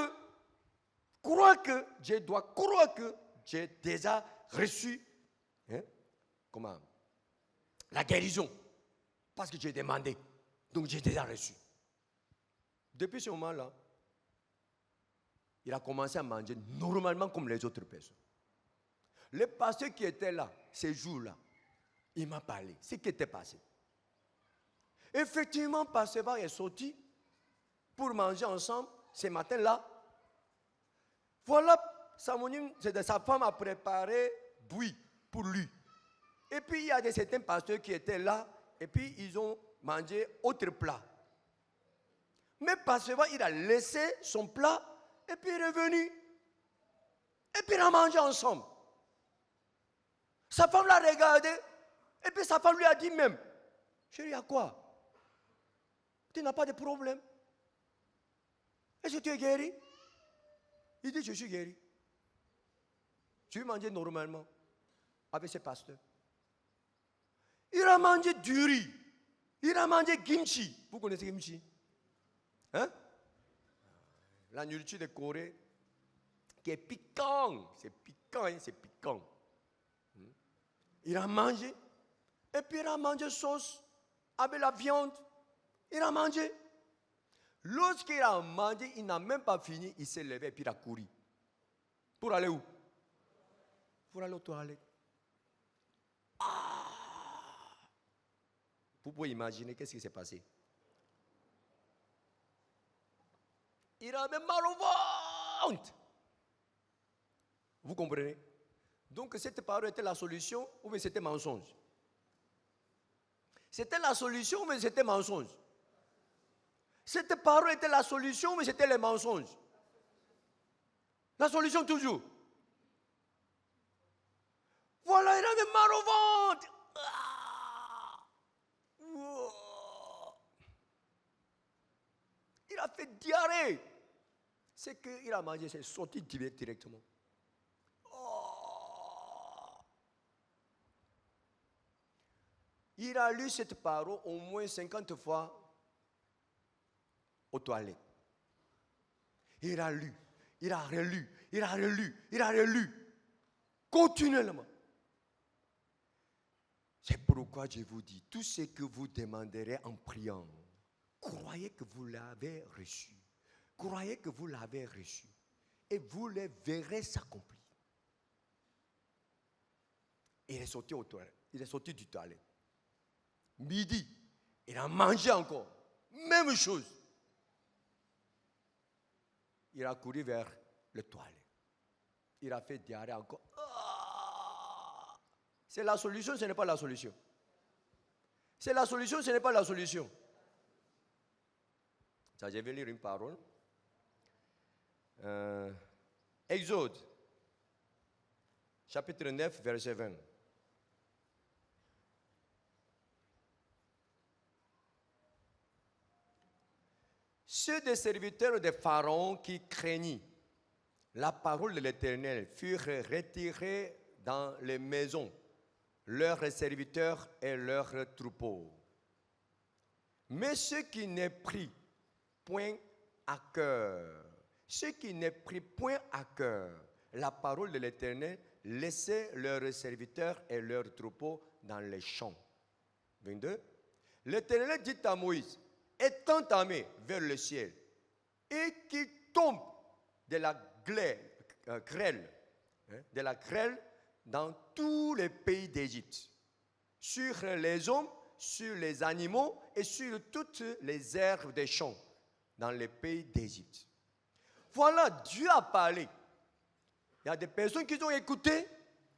[SPEAKER 1] je dois croire que j'ai déjà reçu la guérison. Parce que j'ai demandé. Donc j'ai déjà reçu. Depuis ce moment-là, il a commencé à manger normalement comme les autres personnes. Le pasteur qui était là, ces jours-là, il m'a parlé. Ce qui était passé. Effectivement, pasteur est sorti pour manger ensemble ce matin-là. Voilà, sa femme a préparé bouillie pour lui. Et puis il y a certains pasteurs qui étaient là, et puis ils ont mangé autre plat. Mais Pasteur, il a laissé son plat et puis il est revenu. Et puis il a mangé ensemble. Sa femme l'a regardé et puis sa femme lui a dit même, chérie, à quoi? Tu n'as pas de problème. Est-ce que tu es guéri? Il dit, je suis guéri. Tu veux manger normalement avec ce pasteur. Il a mangé du riz. Il a mangé kimchi. Vous connaissez kimchi? Hein? La nourriture de Corée qui est piquant. C'est piquant, hein? C'est piquant. Il a mangé. Et puis il a mangé sauce avec la viande. Il a mangé. Lorsqu'il a mangé, il n'a même pas fini. Il s'est levé et puis il a couru. Pour aller où? Pour aller aux toilettes. Vous pouvez imaginer qu'est-ce qui s'est passé. Il avait mal au ventre. Vous comprenez? Donc cette parole était la solution ou bien c'était mensonge? C'était la solution ou bien c'était mensonge? Cette parole était la solution ou bien c'était les mensonges? La solution toujours. Voilà, il avait mal au ventre. Il a fait diarrhée. C'est qu'il a mangé, c'est sorti directement. Il a lu cette parole au moins 50 fois aux toilettes. Il a lu, il a relu, il a relu, il a relu. Continuellement. C'est pourquoi je vous dis, tout ce que vous demanderez en priant, croyez que vous l'avez reçu. Croyez que vous l'avez reçu. Et vous le verrez s'accomplir. Il est sorti aux toilettes. Il est sorti du toilette. Midi, il a mangé encore. Même chose. Il a couru vers le toilette. Il a fait diarrhée encore. C'est la solution, ce n'est pas la solution. C'est la solution, ce n'est pas la solution. Ça, je vais lire une parole. Exode, chapitre 9, verset 20. Ceux des serviteurs de Pharaon qui craignent la parole de l'Éternel furent retirés dans les maisons, leurs serviteurs et leurs troupeaux. Mais ceux qui ne prirent point à cœur, la parole de l'Éternel, laissaient leurs serviteurs et leurs troupeaux dans les champs. 22. L'Éternel dit à Moïse, étends ta main vers le ciel et qu'il tombe de la grêle dans tous les pays d'Égypte, sur les hommes, sur les animaux et sur toutes les herbes des champs dans les pays d'Égypte. Voilà, Dieu a parlé. Il y a des personnes qui ont écouté,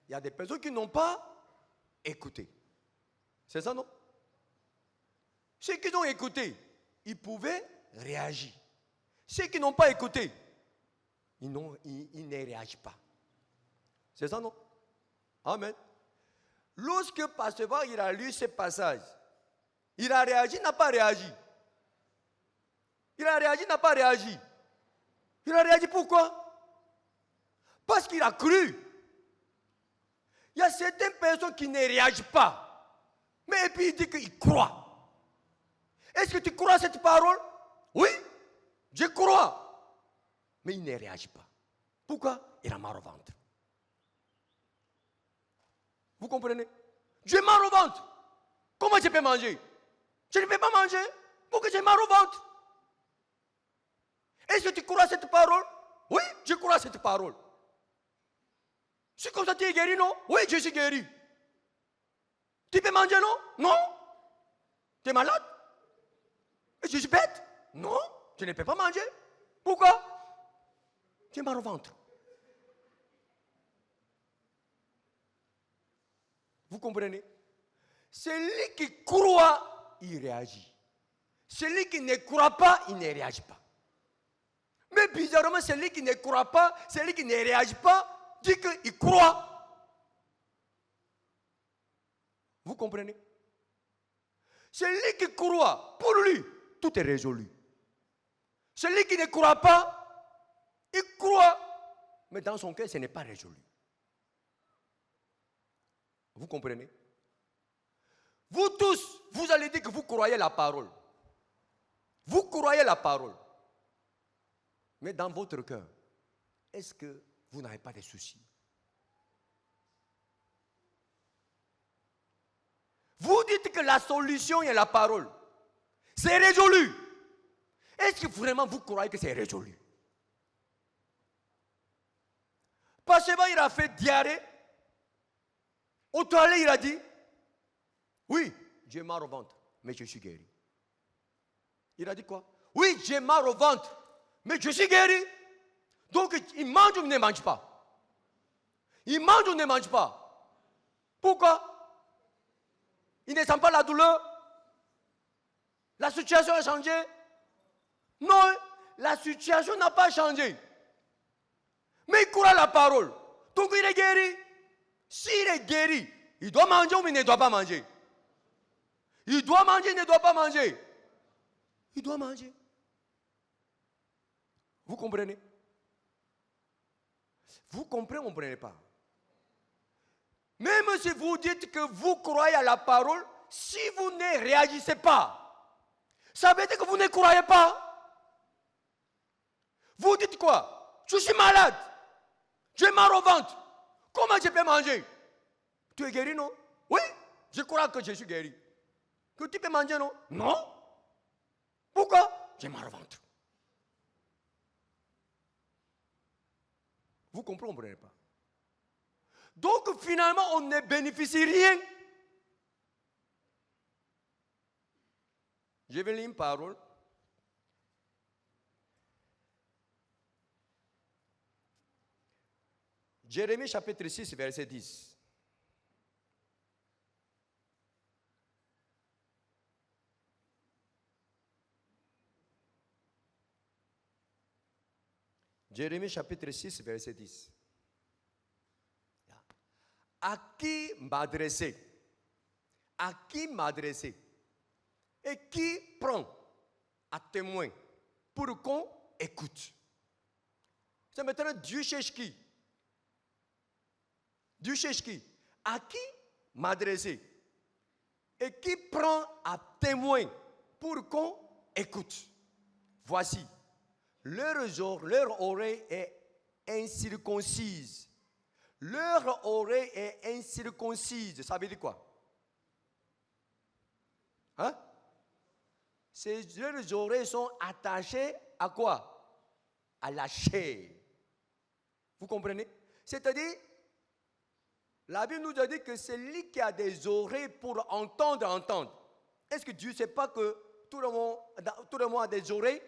[SPEAKER 1] il y a des personnes qui n'ont pas écouté. C'est ça, non? Ceux qui ont écouté, ils pouvaient réagir. Ceux qui n'ont pas écouté, ils ne réagissent pas. C'est ça, non? Amen. Lorsque Pasteur il a lu ce passage, il a réagi, n'a pas réagi. Il a réagi, n'a pas réagi. Il a réagi pourquoi? Parce qu'il a cru. Il y a certaines personnes qui ne réagissent pas. Mais et puis il dit qu'il croit. Est-ce que tu crois à cette parole? Oui, je crois. Mais il ne réagit pas. Pourquoi? Il a mal au ventre. Vous comprenez? J'ai mal au ventre. Comment je peux manger? Je ne peux pas manger. Pourquoi j'ai mal au ventre? Est-ce que tu crois à cette parole? Oui, je crois à cette parole. C'est comme ça que tu es guéri, non? Oui, je suis guéri. Tu peux manger, non? Non. Tu es malade? Je suis bête? Non, je ne peux pas manger. Pourquoi? Tu as mal au ventre. Vous comprenez? Celui qui croit, il réagit.
[SPEAKER 2] Celui qui ne croit pas, il ne réagit pas. Mais bizarrement, celui qui ne croit pas, celui qui ne réagit pas, dit qu'il croit. Vous comprenez? Celui qui croit, pour lui, tout est résolu. Celui qui ne croit pas, il croit, mais dans son cœur, ce n'est pas résolu. Vous comprenez? Vous tous, vous allez dire que vous croyez la parole. Vous croyez la parole. Mais dans votre cœur, est-ce que vous n'avez pas de soucis? Vous dites que la solution est la parole. C'est résolu. Est-ce que vraiment vous croyez que c'est résolu? Parce que il a fait diarrhée. Au toilette, il a dit, oui, j'ai mal au ventre, mais je suis guéri. Il a dit quoi? Oui, j'ai mal au ventre, mais je suis guéri. Donc, il mange ou ne mange pas? Il mange ou ne mange pas? Pourquoi? Il ne sent pas la douleur? La situation a changé? Non, la situation n'a pas changé. Mais il croit la parole. Donc, il est guéri. S'il est guéri, il doit manger ou il ne doit pas manger? Il doit manger, il ne doit pas manger? Il doit manger. Vous comprenez? Vous comprenez ou vous ne comprenez pas? Même si vous dites que vous croyez à la parole, si vous ne réagissez pas, ça veut dire que vous ne croyez pas. Vous dites quoi? Je suis malade. J'ai mal au ventre. Comment je peux manger? Tu es guéri, non? Oui, je crois que je suis guéri. Que tu peux manger, non? Non. Pourquoi? J'ai mal au ventre. Vous comprenez ou vous ne comprenez pas? Donc finalement, on ne bénéficie rien. Je vais lire une parole. Jérémie chapitre 6, verset 10. Jérémie chapitre 6, verset 10. À qui m'adresser? À qui m'adresser? Et qui prend à témoin pour qu'on écoute? C'est maintenant Dieu cherche qui? Dieu cherche qui? À qui m'adresser? Et qui prend à témoin pour qu'on écoute? Voici, leur oreille est incirconcise. Leur oreille est incirconcise. Ça veut dire quoi? Hein? Leurs oreilles sont attachées à quoi? À la chair. Vous comprenez? C'est-à-dire, la Bible nous a dit que celui qui a des oreilles pour entendre. Est-ce que Dieu ne sait pas que tout le monde a des oreilles?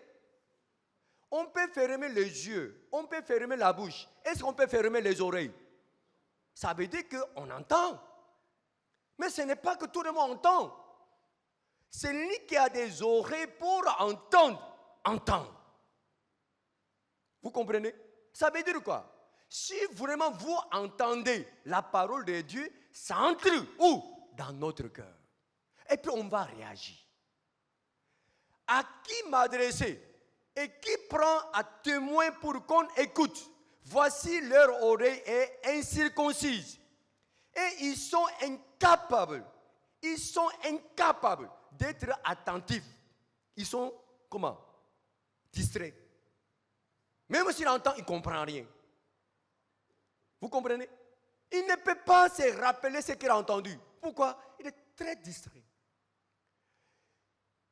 [SPEAKER 2] On peut fermer les yeux, on peut fermer la bouche. Est-ce qu'on peut fermer les oreilles? Ça veut dire qu'on entend. Mais ce n'est pas que tout le monde entend. Celui qui a des oreilles pour entend. Vous comprenez? Ça veut dire quoi? Si vraiment vous entendez la parole de Dieu, ça entre où? Dans notre cœur. Et puis on va réagir. À qui m'adresser? Et qui prend à témoin pour qu'on écoute? Voici leur oreille est incirconcise. Et ils sont incapables d'être attentifs. Ils sont comment? Distraits. Même s'il entend, il ne comprend rien. Vous comprenez? Il ne peut pas se rappeler ce qu'il a entendu. Pourquoi? Il est très distrait.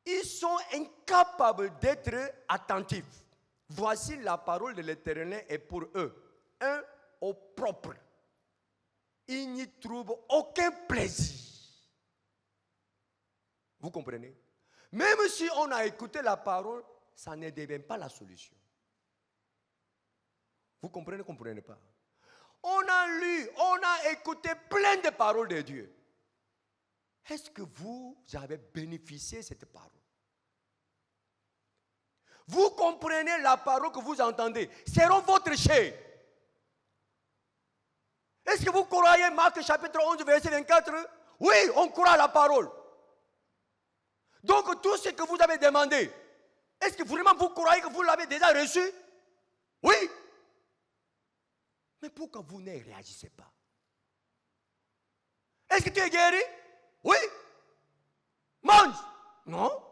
[SPEAKER 2] Ils sont incapables d'être attentifs. Voici la parole de l'Éternel est pour eux un opprobre. Ils n'y trouvent aucun plaisir. Vous comprenez? Même si on a écouté la parole, ça ne devient pas la solution. Vous comprenez, comprenez pas? On a lu, on a écouté plein de paroles de Dieu. Est-ce que vous avez bénéficié de cette parole? vous comprenez la parole que vous entendez, seront votre chair. Est-ce que vous croyez Marc chapitre 11, verset 24? Oui, on croit à la parole. Donc tout ce que vous avez demandé, est-ce que vraiment vous croyez que vous l'avez déjà reçu? Oui. Mais pourquoi vous ne réagissez pas? Est-ce que tu es guéri? Oui. Mange. Non.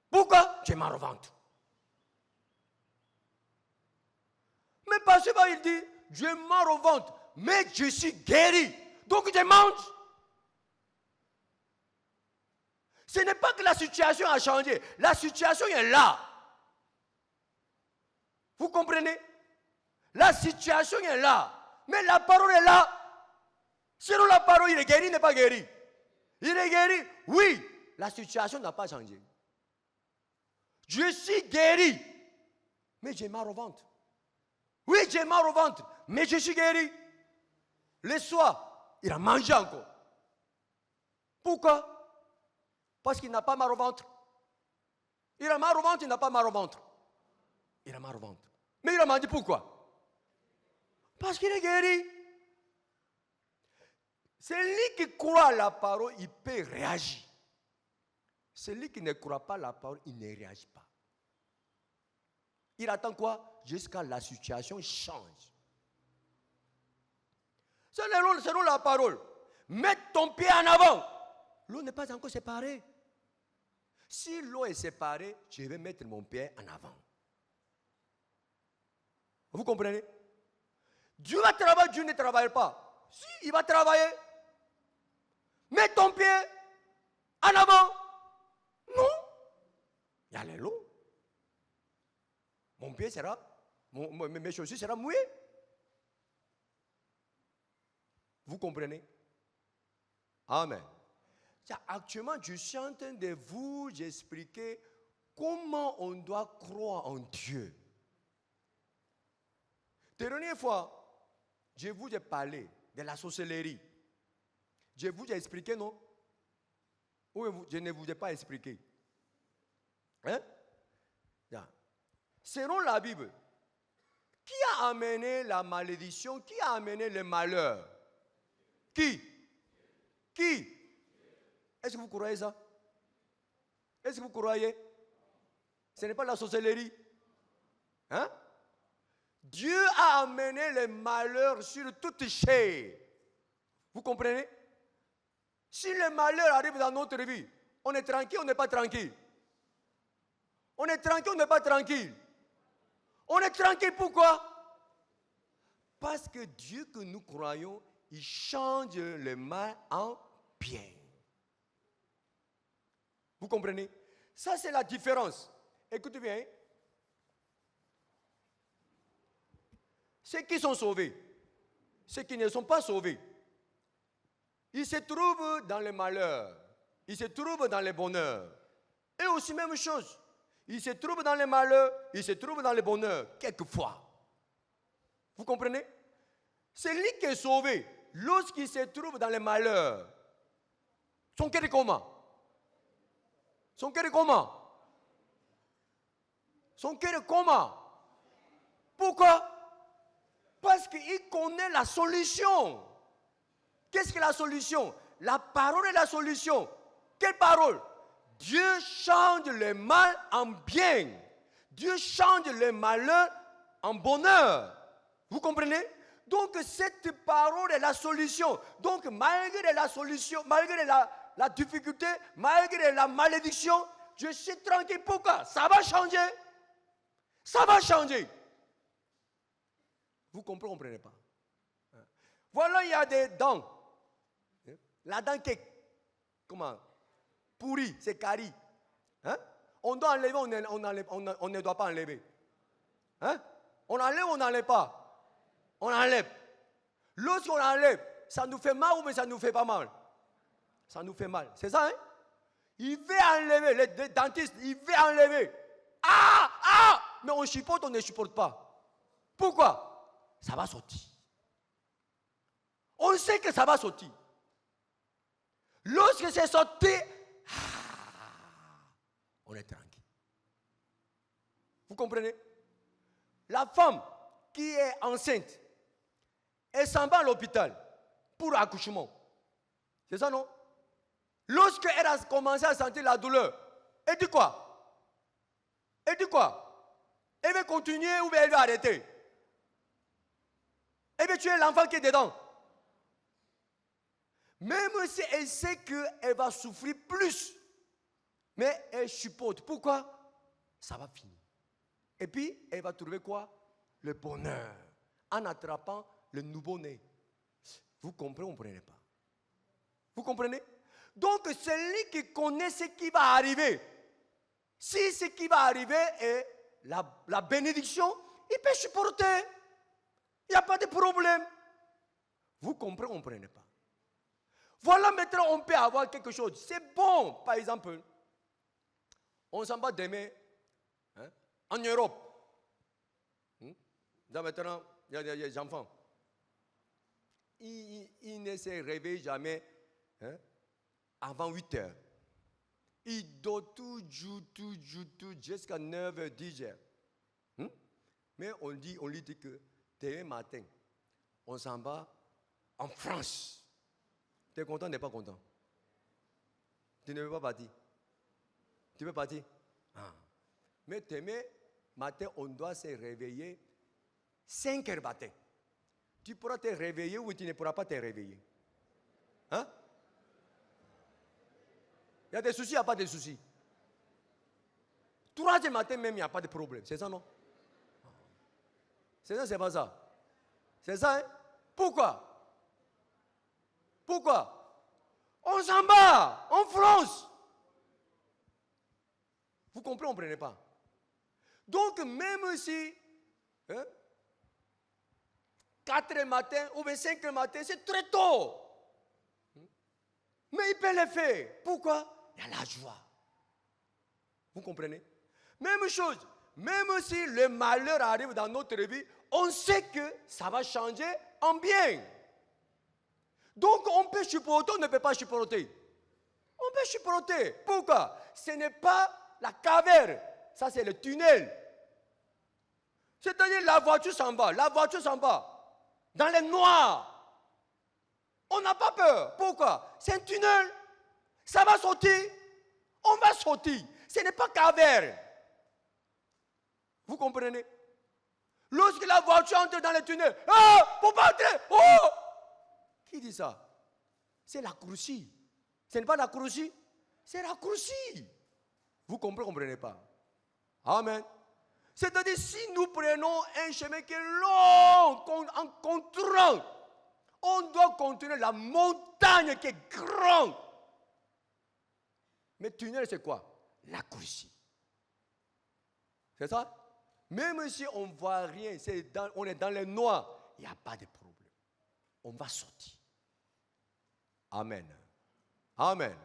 [SPEAKER 2] Pourquoi? Tu es mal au ventre. Mais parce que il dit, j'ai mal au ventre, mais je suis guéri. Donc je mange. Ce n'est pas que la situation a changé. La situation est là. Vous comprenez? La situation est là. Mais la parole est là. Sinon la parole, il est guéri, il n'est pas guéri. Il est guéri, oui. La situation n'a pas changé. Je suis guéri, mais j'ai mal au ventre. Oui, j'ai mal au ventre, mais je suis guéri. Le soir, il a mangé encore. Pourquoi? Parce qu'il n'a pas mal au ventre. Il a mal au ventre, il n'a pas mal au ventre. Il a mal au ventre. Mais il a mangé pourquoi? Parce qu'il est guéri. Celui qui croit à la parole, il peut réagir. Celui qui ne croit pas à la parole, il ne réagit pas. Il attend quoi? Jusqu'à la situation change. Selon la parole, mets ton pied en avant. L'eau n'est pas encore séparée. Si l'eau est séparée, je vais mettre mon pied en avant. Vous comprenez? Dieu va travailler, Dieu ne travaille pas. Si, il va travailler. Mets ton pied en avant. Non. Il y a l'eau. Mon pied sera, mes chaussures seront mouillées. Vous comprenez? Amen. Actuellement, je suis en train de vous expliquer comment on doit croire en Dieu. La dernière fois, je vous ai parlé de la sorcellerie. Je vous ai expliqué, non? Ou je ne vous ai pas expliqué? Hein? Selon la Bible, qui a amené la malédiction? Qui a amené le malheur? Qui? Qui? Est-ce que vous croyez ça? Est-ce que vous croyez? Ce n'est pas la sorcellerie. Hein? Dieu a amené le malheur sur toute chair. Vous comprenez? Si le malheur arrive dans notre vie, on est tranquille, on n'est pas tranquille. On est tranquille, on n'est pas tranquille. On est tranquille, pourquoi? Parce que Dieu que nous croyons, il change le mal en bien. Vous comprenez? Ça, c'est la différence. Écoutez bien. Ceux qui sont sauvés, ceux qui ne sont pas sauvés, ils se trouvent dans le malheur, ils se trouvent dans le bonheur. Et aussi, même chose. Ils se trouvent dans le malheur, ils se trouvent dans le bonheur, quelquefois. Vous comprenez? Celui qui est sauvé, lorsqu'il se trouve dans le malheur, son cœur est comment? Son cœur est comment? Son cœur est comment? Pourquoi? Parce qu'il connaît la solution. Qu'est-ce que la solution? La parole est la solution. Quelle parole? Dieu change le mal en bien. Dieu change le malheur en bonheur. Vous comprenez? Donc cette parole est la solution. Donc malgré la solution, malgré la difficulté, malgré la malédiction, je suis tranquille. Pourquoi? Ça va changer. Ça va changer. Vous ne comprenez pas? Voilà, il y a des dents. La dent qui est, comment? Pourrie, c'est carie. Hein? On doit enlever, on ne doit pas enlever. Hein? On enlève ou on n'enlève pas? On enlève. Lorsqu'on enlève, ça nous fait mal ou ça ne nous fait pas mal? Ça nous fait mal. C'est ça, hein? Il veut enlever, le dentiste, il veut enlever. Ah! Mais on supporte, on ne supporte pas. Pourquoi? Ça va sortir. On sait que ça va sortir. Lorsque c'est sorti, on est tranquille. Vous comprenez? La femme qui est enceinte, elle s'en va à l'hôpital pour accouchement. C'est ça, non? Lorsqu'elle a commencé à sentir la douleur, elle dit quoi? Elle dit quoi? Elle veut continuer ou bien elle veut arrêter? Elle veut tuer l'enfant qui est dedans. Même si elle sait qu'elle va souffrir plus, mais elle supporte. Pourquoi? Ça va finir. Et puis, elle va trouver quoi? Le bonheur. En attrapant le nouveau-né. Vous comprenez pas? Vous comprenez? Donc, celui qui connaît ce qui va arriver, si ce qui va arriver est la bénédiction, il peut supporter. Il n'y a pas de problème. Vous comprenez pas? Voilà, maintenant, on peut avoir quelque chose. C'est bon, par exemple, on s'en va demain en Europe. Là, maintenant, il y a des enfants. Ils ne se réveillent jamais avant 8 heures. Ils dorment toujours, jusqu'à 9 h, 10 heures. Mais on lui dit que demain matin, on s'en va en France. Tu es content ou n'es pas content? Tu ne veux pas partir? Tu veux partir? Mais demain matin, on doit se réveiller 5 heures matin. Tu pourras te réveiller ou tu ne pourras pas te réveiller? Hein? Il y a des soucis, il n'y a pas de soucis. 3 heures matin même, il n'y a pas de problème. C'est ça, non? C'est ça, c'est pas ça. C'est ça, hein? Pourquoi? Pourquoi? On s'en bat en France. Vous comprenez pas? Donc, même si 4 h matin ou 5 h matin, c'est très tôt. Mais il peut le faire. Pourquoi? Il y a la joie. Vous comprenez? Même chose. Même si le malheur arrive dans notre vie, on sait que ça va changer en bien. Donc on peut supporter, on ne peut pas supporter. On peut supporter. Pourquoi? Ce n'est pas la caverne. Ça, c'est le tunnel. C'est-à-dire la voiture s'en va. La voiture s'en va. Dans les noirs. On n'a pas peur. Pourquoi? C'est un tunnel. Ça va sortir. On va sortir. Ce n'est pas caverne. Vous comprenez? Lorsque la voiture entre dans le tunnel, faut pas entrer. Oh! Qui dit ça? C'est la coursie. Ce n'est pas la coursie, c'est la coursie. Vous comprenez pas? Amen. C'est-à-dire, si nous prenons un chemin qui est long, en contournant, on doit continuer la montagne qui est grande. Mais tunnel, c'est quoi? La coursie. C'est ça? Même si on ne voit rien, on est dans le noir, il n'y a pas de problème. On va sortir. Amen. Amen.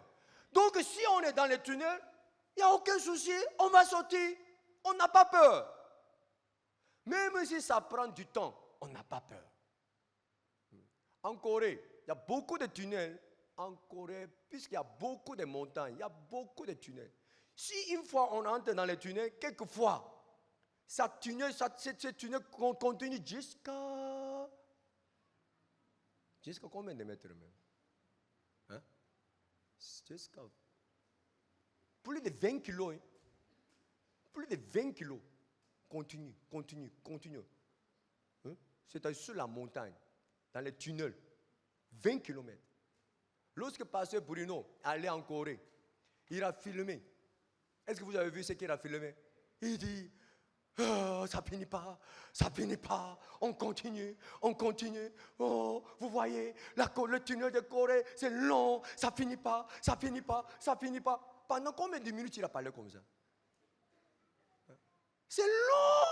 [SPEAKER 2] Donc, si on est dans le tunnel, il n'y a aucun souci, on va sortir. On n'a pas peur. Même si ça prend du temps, on n'a pas peur. En Corée, il y a beaucoup de tunnels. En Corée, puisqu'il y a beaucoup de montagnes, il y a beaucoup de tunnels. Si une fois on entre dans les tunnels, quelquefois, ce tunnel continue jusqu'à combien de mètres même? Hein? Jusqu'à plus de 20 kilos. Hein? Plus de 20 kilos. Continue. Hein? C'est-à-dire sur la montagne, dans les tunnels. 20 kilomètres. Lorsque Pasteur Bruno allait en Corée, il a filmé. Est-ce que vous avez vu ce qu'il a filmé? Il dit, ça finit pas, on continue. Oh, vous voyez, le tunnel de Corée, c'est long, ça finit pas. Pendant combien de minutes il a parlé comme ça? C'est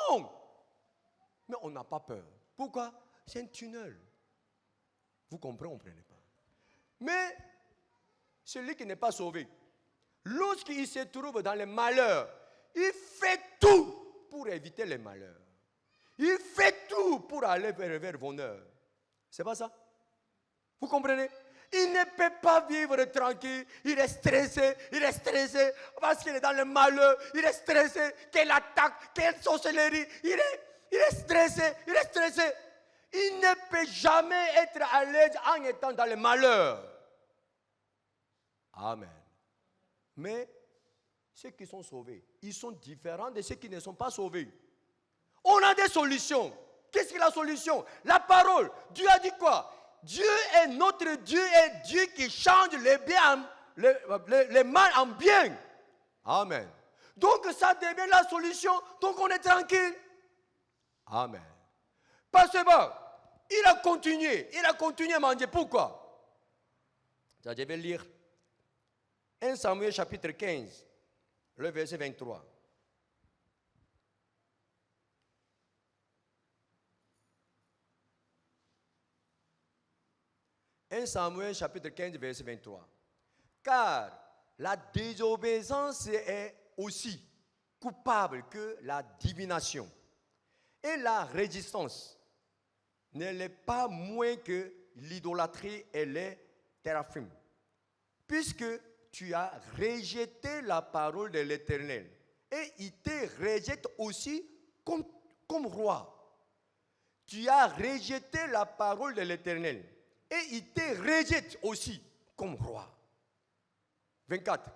[SPEAKER 2] long. Mais on n'a pas peur. Pourquoi? C'est un tunnel. Vous comprenez pas. Mais celui qui n'est pas sauvé, lorsqu'il se trouve dans le malheur, il fait tout pour éviter les malheurs. Il fait tout pour aller vers le bonheur. C'est pas ça? Vous comprenez? Il ne peut pas vivre tranquille. Il est stressé, parce qu'il est dans le malheur. Il est stressé. Quelle attaque, quelle sorcellerie. Il est stressé, Il ne peut jamais être à l'aise en étant dans le malheur. Amen. Mais ceux qui sont sauvés, ils sont différents de ceux qui ne sont pas sauvés. On a des solutions. Qu'est-ce que la solution? La parole. Dieu a dit quoi? Dieu est notre Dieu et Dieu qui change les mal en bien. Amen. Donc ça devient la solution. Donc on est tranquille. Amen. Parce que il a continué à manger. Pourquoi? Ça, je vais lire 1 Samuel chapitre 15, le verset 23. 1 Samuel chapitre 15, verset 23. Car la désobéissance est aussi coupable que la divination. Et la résistance ne l'est pas moins que l'idolâtrie et les théraphim. Puisque tu as rejeté la parole de l'Éternel. Et il te rejette aussi comme roi. Tu as rejeté la parole de l'Éternel. Et il te rejette aussi comme roi. 24.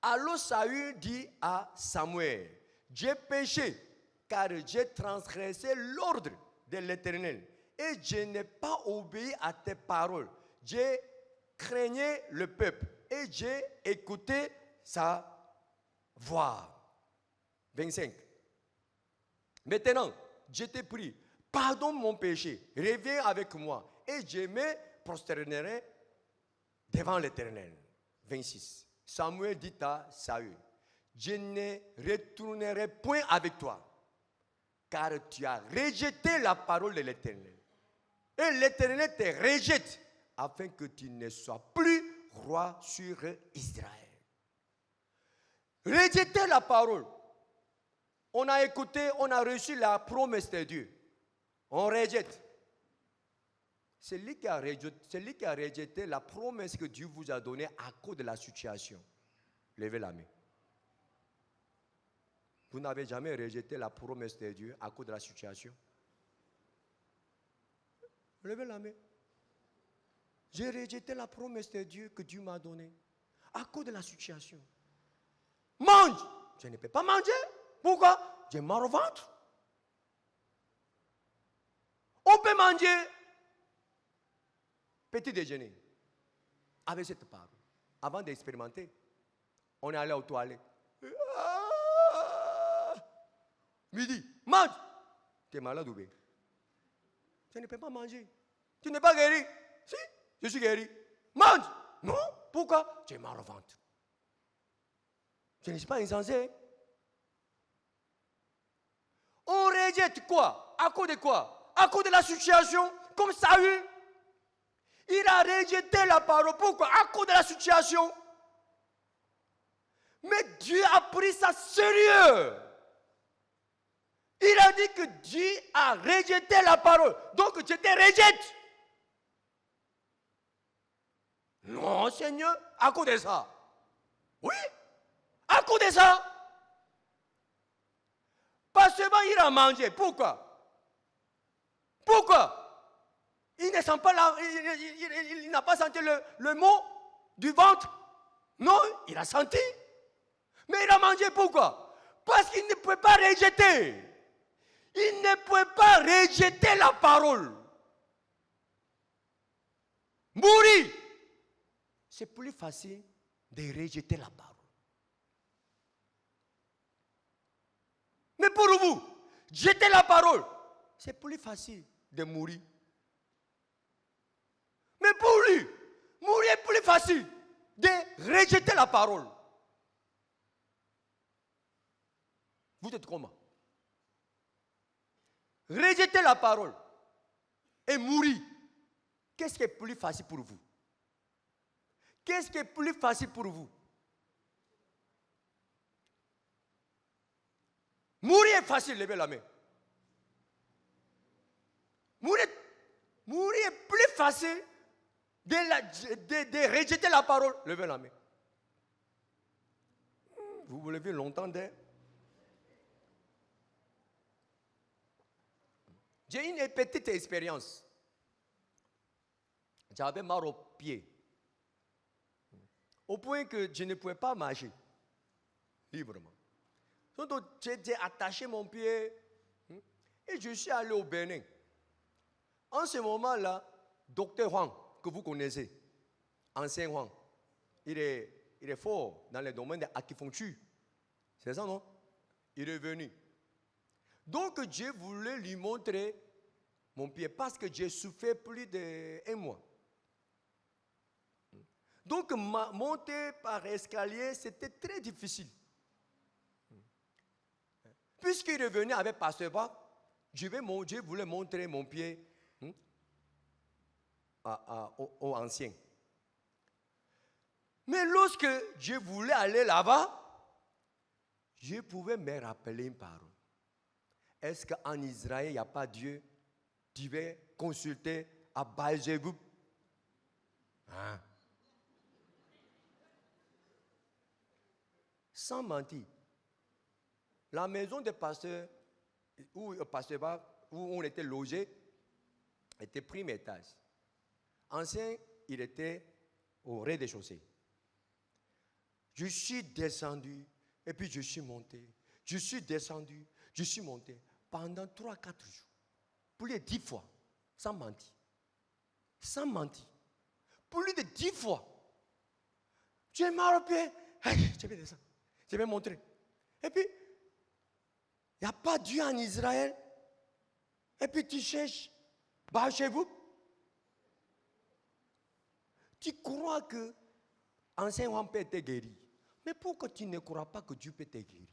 [SPEAKER 2] Alors Saül dit à Samuel, j'ai péché, car j'ai transgressé l'ordre de l'Éternel, et je n'ai pas obéi à tes paroles. J'ai craigné le peuple, et j'ai écouté sa voix. 25. Maintenant, je te prie, pardonne mon péché, reviens avec moi, et je me prosternerai devant l'Éternel. 26. Samuel dit à Saül, je ne retournerai point avec toi, car tu as rejeté la parole de l'Éternel. Et l'Éternel te rejette, afin que tu ne sois plus roi sur Israël. Rejeter la parole. On a écouté, on a reçu la promesse de Dieu. On rejette. C'est lui qui a rejeté la promesse que Dieu vous a donnée à cause de la situation. Levez la main. Vous n'avez jamais rejeté la promesse de Dieu à cause de la situation? Levez la main. J'ai rejeté la promesse de Dieu que Dieu m'a donnée à cause de la situation. Mange! Je ne peux pas manger. Pourquoi? J'ai mal au ventre. On peut manger petit déjeuner avec cette parole. Avant d'expérimenter, on est allé aux toilettes. Midi, mange. Tu es malade ou bien? Je ne peux pas manger. Tu n'es pas guéri? Si, je suis guéri. Mange. Non, pourquoi? J'ai mal au ventre. Je ne suis pas insensé. On rejette quoi? À cause de quoi? À cause de la situation, comme Saül. Il a rejeté la parole. Pourquoi? À cause de la situation. Mais Dieu a pris ça sérieux. Il a dit que Dieu a rejeté la parole. Donc je te rejette. Non, Seigneur, à cause de ça. Oui, à cause de ça. Pas seulement il a mangé. Pourquoi? Pourquoi? Il ne sent pas il n'a pas senti le mot du ventre. Non, il a senti. Mais il a mangé pourquoi? Parce qu'il ne peut pas rejeter. Il ne peut pas rejeter la parole. Mourir. C'est plus facile de rejeter la parole. Mais pour vous, jeter la parole, c'est plus facile de mourir. Mais pour lui, mourir est plus facile de rejeter la parole. Vous êtes comment? Rejeter la parole et mourir. Qu'est-ce qui est plus facile pour vous? Qu'est-ce qui est plus facile pour vous? Mourir est facile, levez la main. Mourir est plus facile de rejeter la parole, levez la main. Vous vous levez longtemps d'air. J'ai une petite expérience. J'avais mal aux pieds. Au point que je ne pouvais pas marcher librement. Donc j'ai attaché mon pied et je suis allé au Bénin. En ce moment-là, Dr Huang, que vous connaissez, ancien Huang, il est fort dans le domaine de l'acupuncture. C'est ça, non? Il est venu. Donc, je voulais lui montrer mon pied parce que j'ai souffert plus d'1 mois. Donc, monter par escalier, c'était très difficile. Puisqu'il est venu avec Pasteur Bach, je voulais montrer mon pied aux anciens. Mais lorsque je voulais aller là-bas, je pouvais me rappeler une parole. Est-ce qu'en Israël, il n'y a pas Dieu? Tu vas consulter à Baal-Zébub. Hein? Sans mentir. La maison de pasteur, où on était logé, était premier étage. Ancien, il était au rez-de-chaussée. Je suis descendu, et puis je suis monté. Je suis descendu, je suis monté. Pendant 3-4 jours. Plus de 10 fois. Sans mentir. Sans mentir. Plus de 10 fois. J'ai mal au pied. Je vais descendre. Je vais montrer. Et puis, il n'y a pas Dieu en Israël. Et puis tu cherches. Bah, chez vous. Tu crois que ancien roi peut te guérir. Mais pourquoi tu ne crois pas que Dieu peut te guérir?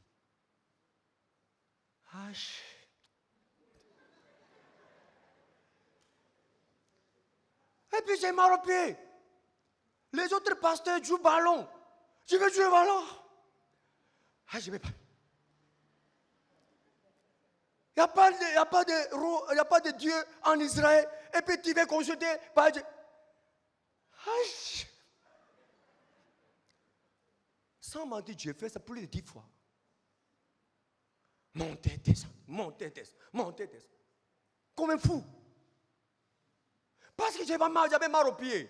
[SPEAKER 2] Et puis j'ai mal au pied. Les autres pasteurs jouent ballon. Je vais jouer ballon. Je vais pas. Il n'y a pas de Dieu en Israël. Et puis tu vas consulter. Sans mentir, j'ai fait ça plus de 10 fois. Monter, descendre, monter, descendre, monter, descendre. Comme un fou. Parce que j'avais mal au pied.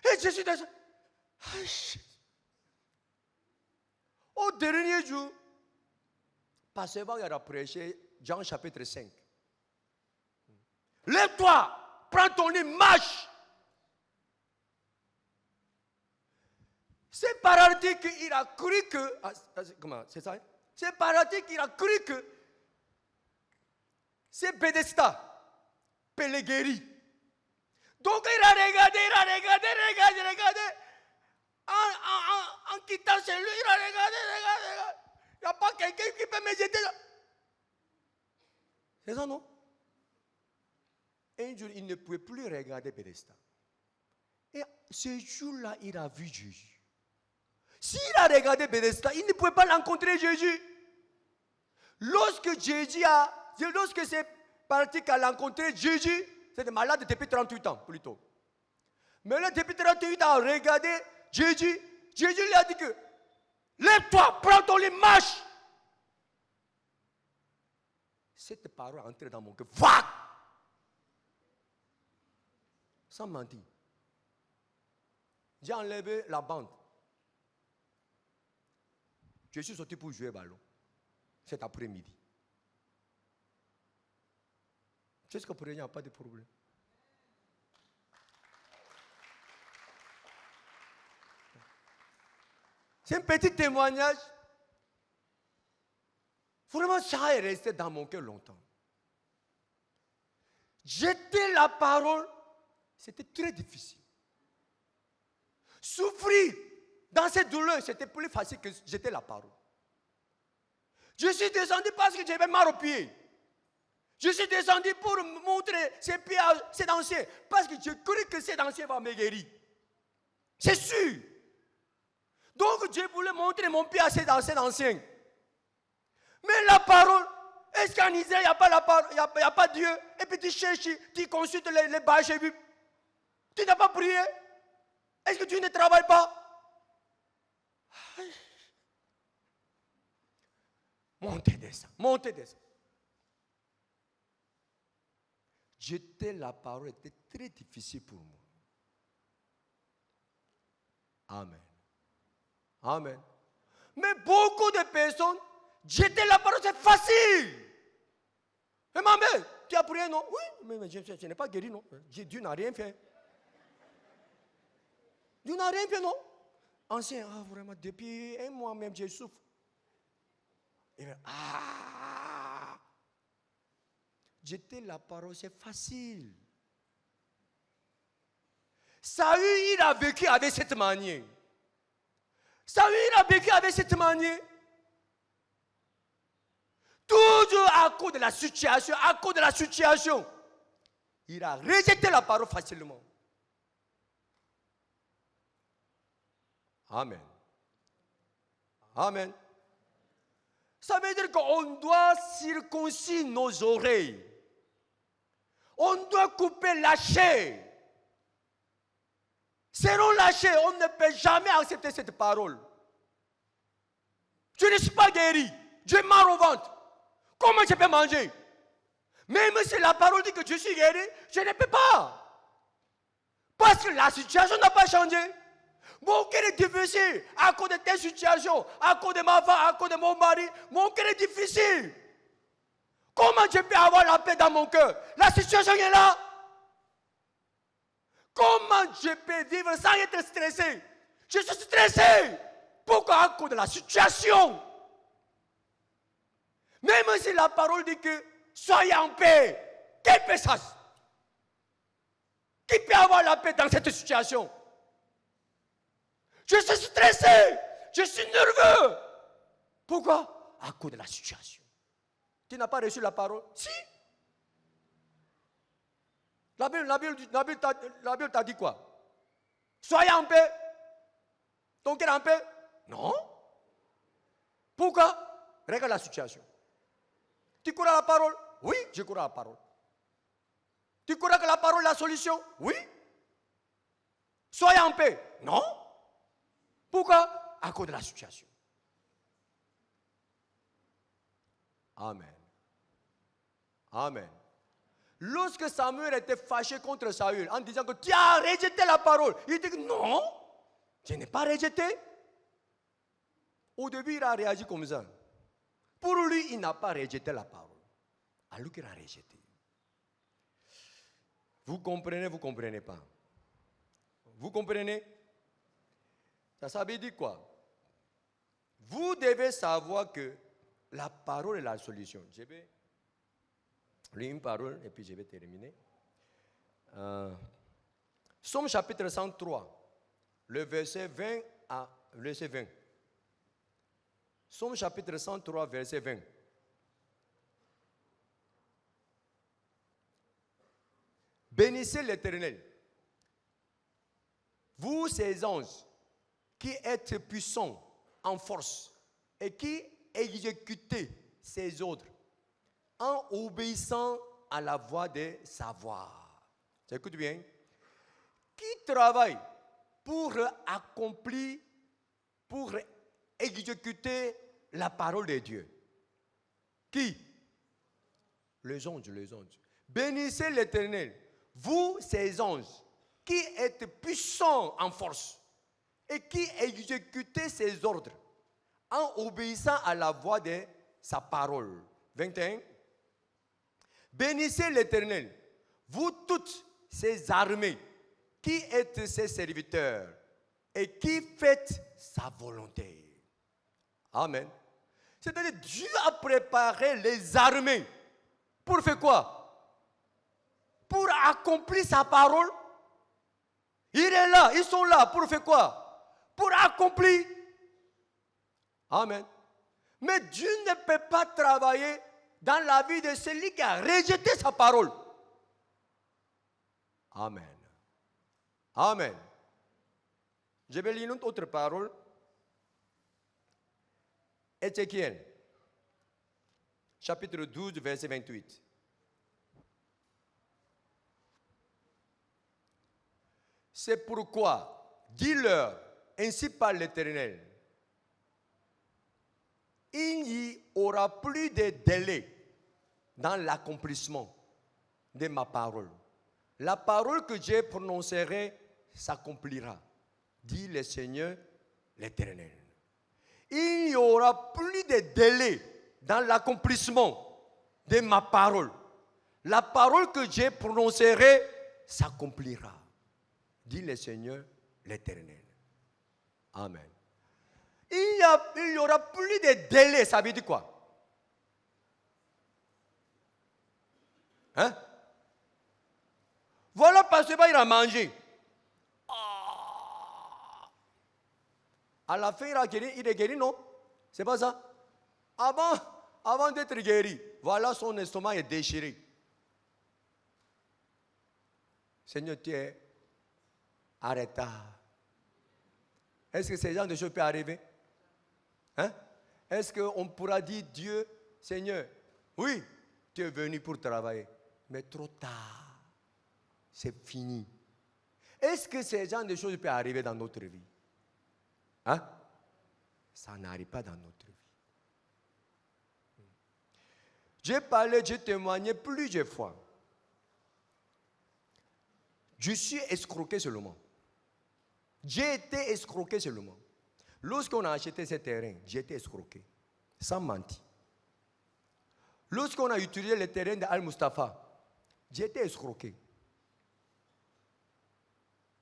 [SPEAKER 2] Et je suis descendu. Au dernier jour, Pasteur Bach a prêché Jean chapitre 5. Lève-toi, prends ton lit, marche. C'est paralytique, il a cru que. Comment? C'est ça? C'est paralytique, il a cru que. C'est Bethesda. Le guérit. Donc il a regardé. En quittant chez lui, il a regardé. Il n'y a pas quelqu'un qui peut me jeter là. C'est ça, non? Un jour, il ne pouvait plus regarder Bethesda. Et ce jour-là, il a vu Jésus. S'il a regardé Bethesda, il ne pouvait pas rencontrer Jésus. Lorsque c'est parti qu'à rencontrer Jésus, c'était malade depuis 38 ans, plutôt. Mais là, depuis 38 ans, regardez Jésus. Jésus lui a dit que, lève-toi, prends ton lit, marche. Cette parole est entrée dans mon cœur. Va! Sans mentir. J'ai enlevé la bande. Je suis sorti pour jouer au ballon cet après-midi. Jusqu'à présent, il n'y a pas de problème. C'est un petit témoignage. Vraiment, ça est resté dans mon cœur longtemps. Jeter la parole, c'était très difficile. Souffrir dans cette douleur, c'était plus facile que jeter la parole. Je suis descendu parce que j'avais mal aux pieds. Je suis descendu pour montrer ses pieds à cet ancien, parce que je crois que cet ancien va me guérir. C'est sûr. Donc je voulais montrer mon pied à cet ancien. Mais la parole, est-ce qu'en Israël, il n'y a pas la parole, il n'y a pas Dieu? Et puis tu cherches, tu consultes les Baal-Zébub. Tu n'as pas prié? Est-ce que tu ne travailles pas? Montez, descends, montez, descends. Jeter la parole était très difficile pour moi. Amen. Amen. Mais beaucoup de personnes, jeter la parole, c'est facile. Mais ma mère, tu as prié, non? Oui, mais je n'ai pas guéri, non? Dieu n'a rien fait. Dieu n'a rien fait, non? Ancien, vraiment, depuis un mois même, je souffre. Jeter la parole, c'est facile. Saül, il a vécu avec cette manière. Saül, il a vécu avec cette manière. Toujours à cause de la situation, il a rejeté la parole facilement. Amen. Amen. Ça veut dire qu'on doit circoncire nos oreilles. On doit couper la chair. Selon la chair, on ne peut jamais accepter cette parole. Je ne suis pas guéri. J'ai mal au ventre. Comment je peux manger? Même si la parole dit que je suis guéri, je ne peux pas. Parce que la situation n'a pas changé. Mon cœur est difficile à cause de telle situation, à cause de ma femme, à cause de mon mari. Mon cœur est difficile. Comment je peux avoir la paix dans mon cœur? La situation est là. Comment je peux vivre sans être stressé? Je suis stressé. Pourquoi? À cause de la situation. Même si la parole dit que soyez en paix, quelle paix ça? Qui peut avoir la paix dans cette situation? Je suis stressé, je suis nerveux. Pourquoi? À cause de la situation. Tu n'as pas reçu la parole? Si. La Bible t'a dit quoi? Soyez en paix. Ton cœur en paix? Non. Pourquoi? Regarde la situation. Tu crois à la parole? Oui, je crois à la parole. Tu crois que la parole est la solution? Oui. Soyez en paix? Non. Pourquoi? À cause de la situation. Amen. Amen. Lorsque Samuel était fâché contre Saül en disant que tu as rejeté la parole, il dit que non, je n'ai pas rejeté. Au début, il a réagi comme ça. Pour lui, il n'a pas rejeté la parole. Alors qu'il a rejeté. Vous comprenez, vous ne comprenez pas? Vous comprenez? Ça veut dire quoi? Vous devez savoir que la parole est la solution. Je vais lire une parole et puis je vais terminer. Somme chapitre 103, le verset 20 à verset 20. Somme chapitre 103, verset 20. Bénissez l'Éternel, vous ses anges, qui êtes puissants en force et qui exécutez ses ordres en obéissant à la voix de sa voix. Écoute bien. Qui travaille pour accomplir, pour exécuter la parole de Dieu? Qui? Les anges, les anges. Bénissez l'Éternel, vous ses anges, qui êtes puissants en force et qui exécutez ses ordres en obéissant à la voix de sa parole. 21. Bénissez l'Éternel, vous toutes ses armées, qui êtes ses serviteurs et qui faites sa volonté. Amen. C'est-à-dire Dieu a préparé les armées pour faire quoi? Pour accomplir sa parole. Il est là, ils sont là pour faire quoi? Pour accomplir. Amen. Mais Dieu ne peut pas travailler dans la vie de celui qui a rejeté sa parole. Amen. Amen. Je vais lire une autre parole. Ézéchiel, chapitre 12, verset 28. C'est pourquoi, dis-leur, ainsi parle l'Éternel, il n'y aura plus de délai dans l'accomplissement de ma parole. La parole que je prononcerai s'accomplira, dit le Seigneur l'Éternel. Il n'y aura plus de délai dans l'accomplissement de ma parole. La parole que je prononcerai s'accomplira, dit le Seigneur l'Éternel. Amen. Il n'y aura plus de délai, ça veut dire quoi? Hein? Voilà, parce qu'il a mangé. À la fin, il est guéri, non? C'est pas ça? Avant d'être guéri, voilà, son estomac est déchiré. Seigneur, tu es arrêté. Est-ce que ce genre de choses peut arriver? Hein? Est-ce qu'on pourra dire, Dieu, Seigneur, oui, tu es venu pour travailler, mais trop tard, c'est fini. Est-ce que ce genre de choses peut arriver dans notre vie? Hein? Ça n'arrive pas dans notre vie. J'ai parlé, j'ai témoigné plusieurs fois. Je suis escroqué seulement. J'ai été escroqué seulement. Lorsqu'on a acheté ce terrain, j'ai été escroqué, sans mentir. Lorsqu'on a utilisé le terrain d'Al-Mustafa, j'ai été escroqué.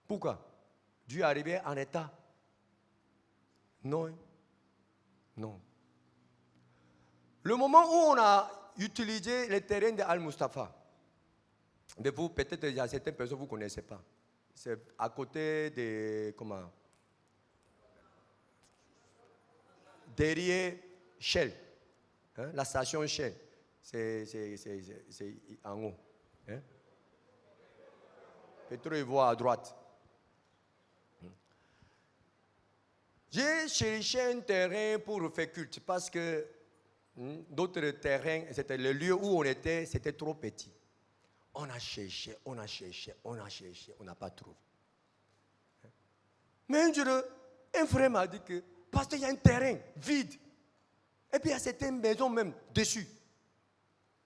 [SPEAKER 2] Pourquoi? Dieu est arrivé en état. Non. Non. Le moment où on a utilisé le terrain d'Al-Mustafa, mais vous, peut-être, il y a certaines personnes que vous ne connaissez pas. C'est à côté de, comment? Derrière Shell, hein? La station Shell, c'est en haut. Hein? Pétrole-Ivoire à droite. J'ai cherché un terrain pour faire culte parce que d'autres terrains, c'était le lieu où on était, c'était trop petit. On a cherché, on n'a pas trouvé. Mais un frère m'a dit que, parce qu'il y a un terrain vide, et puis il y a certaines maisons même dessus.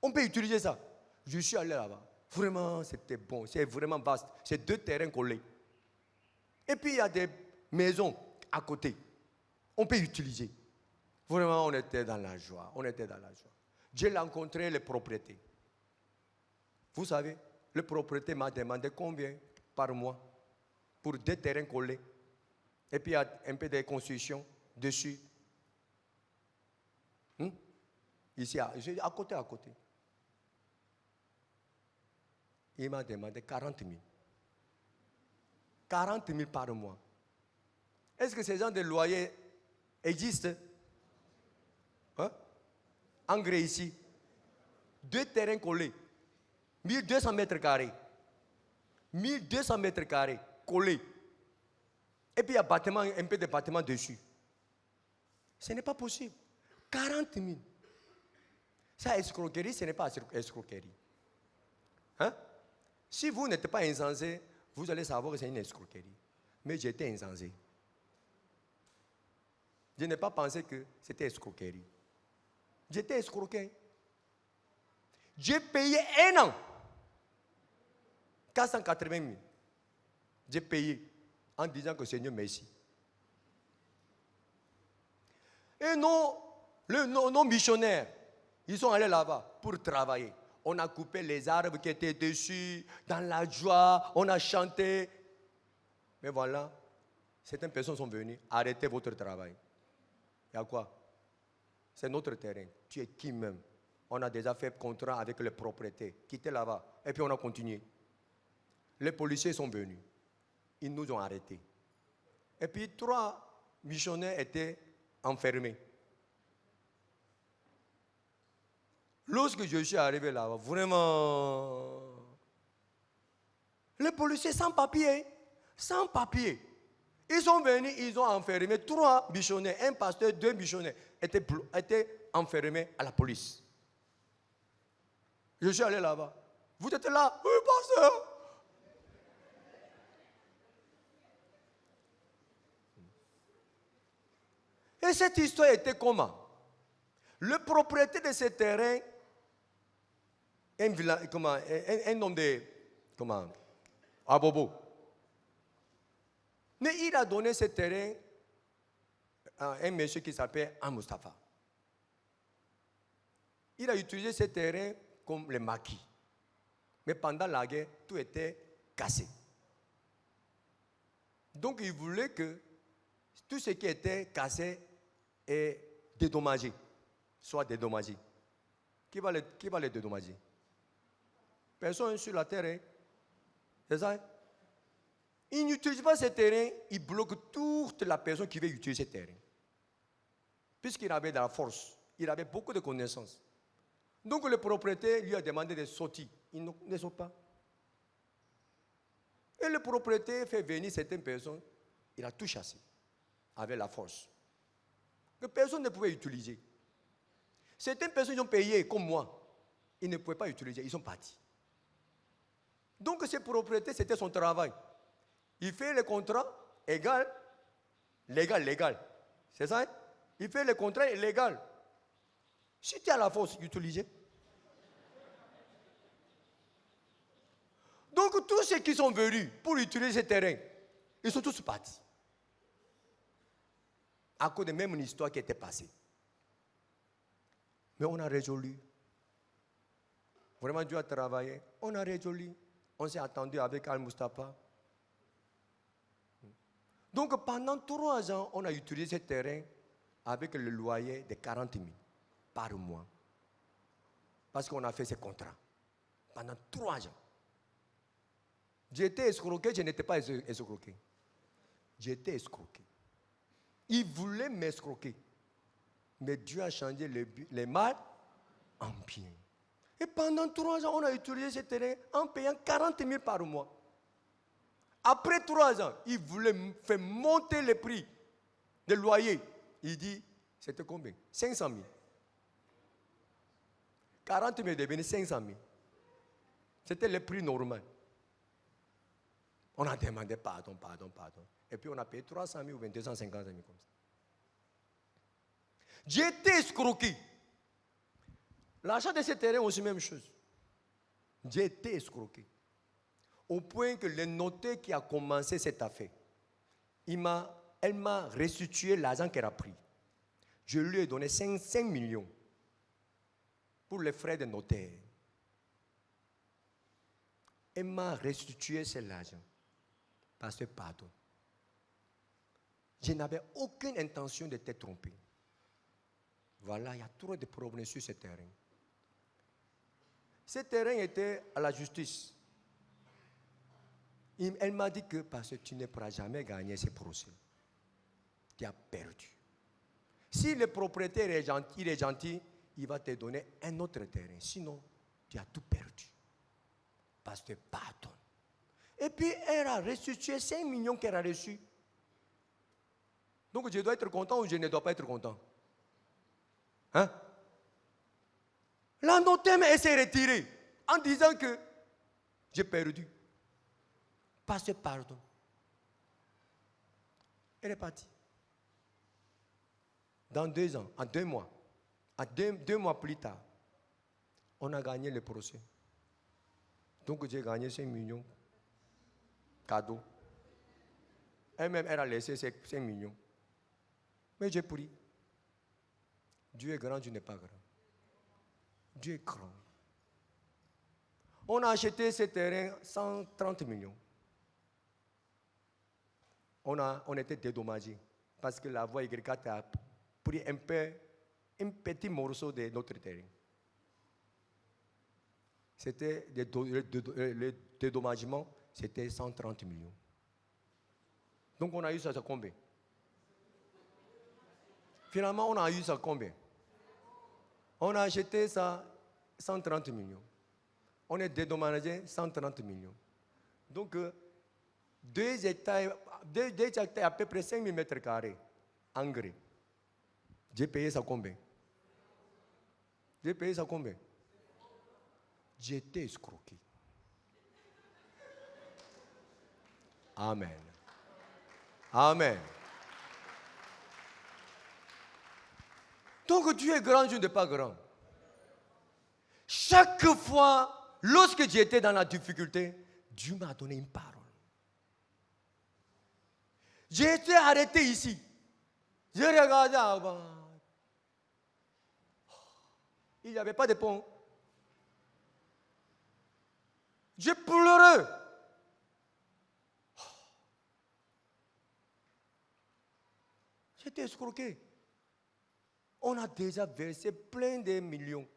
[SPEAKER 2] On peut utiliser ça. Je suis allé là-bas. Vraiment, c'était bon, c'est vraiment vaste. C'est 2 terrains collés. Et puis il y a des maisons à côté. On peut utiliser. Vraiment, on était dans la joie. J'ai rencontré les propriétaires. Vous savez, le propriétaire m'a demandé combien par mois pour 2 terrains collés. Et puis il y a un peu de construction dessus. Ici, à côté. Il m'a demandé 40 000. 40 000 par mois. Est-ce que ces gens de loyer existent? Hein? En Grèce ici. 2 terrains collés. 1200 mètres carrés. 1200 mètres carrés collés. Et puis il y a un peu de bâtiment dessus. Ce n'est pas possible. 40 000. Ça, escroquerie, ce n'est pas escroquerie. Hein? Si vous n'êtes pas insensé, vous allez savoir que c'est une escroquerie. Mais j'étais insensé. Je n'ai pas pensé que c'était escroquerie. J'étais escroqué. J'ai payé 1 an. 480 000. J'ai payé en disant que Seigneur, merci. Et nos missionnaires, ils sont allés là-bas pour travailler. On a coupé les arbres qui étaient dessus, dans la joie, on a chanté. Mais voilà, certaines personnes sont venues, arrêtez votre travail. Il y a quoi? C'est notre terrain. Tu es qui même? On a déjà fait contrat avec les propriétaires. Quittez là-bas. Et puis on a continué. Les policiers sont venus. Ils nous ont arrêtés. Et puis 3 missionnaires étaient enfermés. Lorsque je suis arrivé là-bas, vraiment, les policiers sans papier, ils sont venus, ils ont enfermé 3 missionnaires, un pasteur, 2 missionnaires, étaient enfermés à la police. Je suis allé là-bas. Vous êtes là? Oui, pasteur. Et cette histoire était comment? Le propriétaire de ce terrain, un homme de, Abobo. Mais il a donné ce terrain à un monsieur qui s'appelle Mustafa. Il a utilisé ce terrain comme le maquis. Mais pendant la guerre, tout était cassé. Donc il voulait que tout ce qui était cassé et dédommagé soit dédommagé. Qui va le dédommager? Personne sur la terre. C'est ça? Il n'utilise pas ce terrain, il bloque toute la personne qui veut utiliser ce terrain. Puisqu'il avait de la force, il avait beaucoup de connaissances. Donc le propriétaire lui a demandé de sortir. Il ne sort pas. Et le propriétaire fait venir certaines personnes, il a tout chassé avec la force. Que personne ne pouvait utiliser. Certaines personnes ont payé, comme moi. Ils ne pouvaient pas utiliser, ils sont partis. Donc ce propriétaire, c'était son travail. Il fait le contrat égal, légal. C'est ça? Il fait le contrat légal. Si tu as la force, utilisez. Donc tous ceux qui sont venus pour utiliser ce terrain, ils sont tous partis. À cause de même une histoire qui était passée. Mais on a résolu. Vraiment, Dieu a travaillé. On a résolu. On s'est attendu avec Al-Mustafa. Donc pendant 3 ans, on a utilisé ce terrain avec le loyer de 40 000 par mois. Parce qu'on a fait ce contrat. Pendant 3 ans. J'étais escroqué, je n'étais pas escroqué. J'étais escroqué. Il voulait m'escroquer. Mais Dieu a changé les mal en bien. Et pendant 3 ans, on a utilisé ce terrain en payant 40 000 par mois. Après 3 ans, il voulait faire monter le prix des loyers. Il dit, c'était combien? 500 000. 40 000 est devenu 500 000. C'était le prix normal. On a demandé pardon. Et puis on a payé 300 000 ou 250 000 comme ça. J'ai été escroqué. L'achat de ce terrain aussi, même chose. J'ai été escroqué. Au point que le notaire qui a commencé cette affaire, elle m'a restitué l'argent qu'elle a pris. Je lui ai donné 5 millions pour les frais de notaire. Elle m'a restitué cet argent. Parce que pardon. Je n'avais aucune intention de te tromper. Voilà, il y a trop de problèmes sur ce terrain. Ce terrain était à la justice. Elle m'a dit que parce que tu ne pourras jamais gagner ce procès. Tu as perdu. Si le propriétaire est gentil, il va te donner un autre terrain. Sinon, tu as tout perdu. Parce que pardon. Et puis, elle a restitué 5 millions qu'elle a reçus. Donc, je dois être content ou je ne dois pas être content? Hein? La notaire s'est retirée en disant que j'ai perdu. Parce que pardon. Elle est partie. Dans 2 ans, en 2 mois, deux mois plus tard, on a gagné le procès. Donc j'ai gagné 5 millions. Cadeau. Elle-même, elle a laissé 5 millions. Mais j'ai pris. Dieu est grand, Dieu n'est pas grand. Dieu est grand. On a acheté ce terrain 130 millions. On était dédommagés parce que la voie Y a pris un petit morceau de notre terrain. C'était le dédommagement, c'était 130 millions. Donc on a eu ça à combien? Finalement, on a eu ça à combien? On a acheté ça 130 millions. On est dédommagé 130 millions. Donc, 2 hectares, à peu près 5 000 mètres carrés, engrais. J'ai payé ça combien? J'ai été escroqué. Amen. Amen. Donc Dieu est grand, Dieu n'est pas grand. Chaque fois, lorsque j'étais dans la difficulté, Dieu m'a donné une parole. J'ai été arrêté ici. J'ai regardé en bas. Il n'y avait pas de pont. J'ai pleuré. J'étais escroqué. On a déjà versé plein de millions.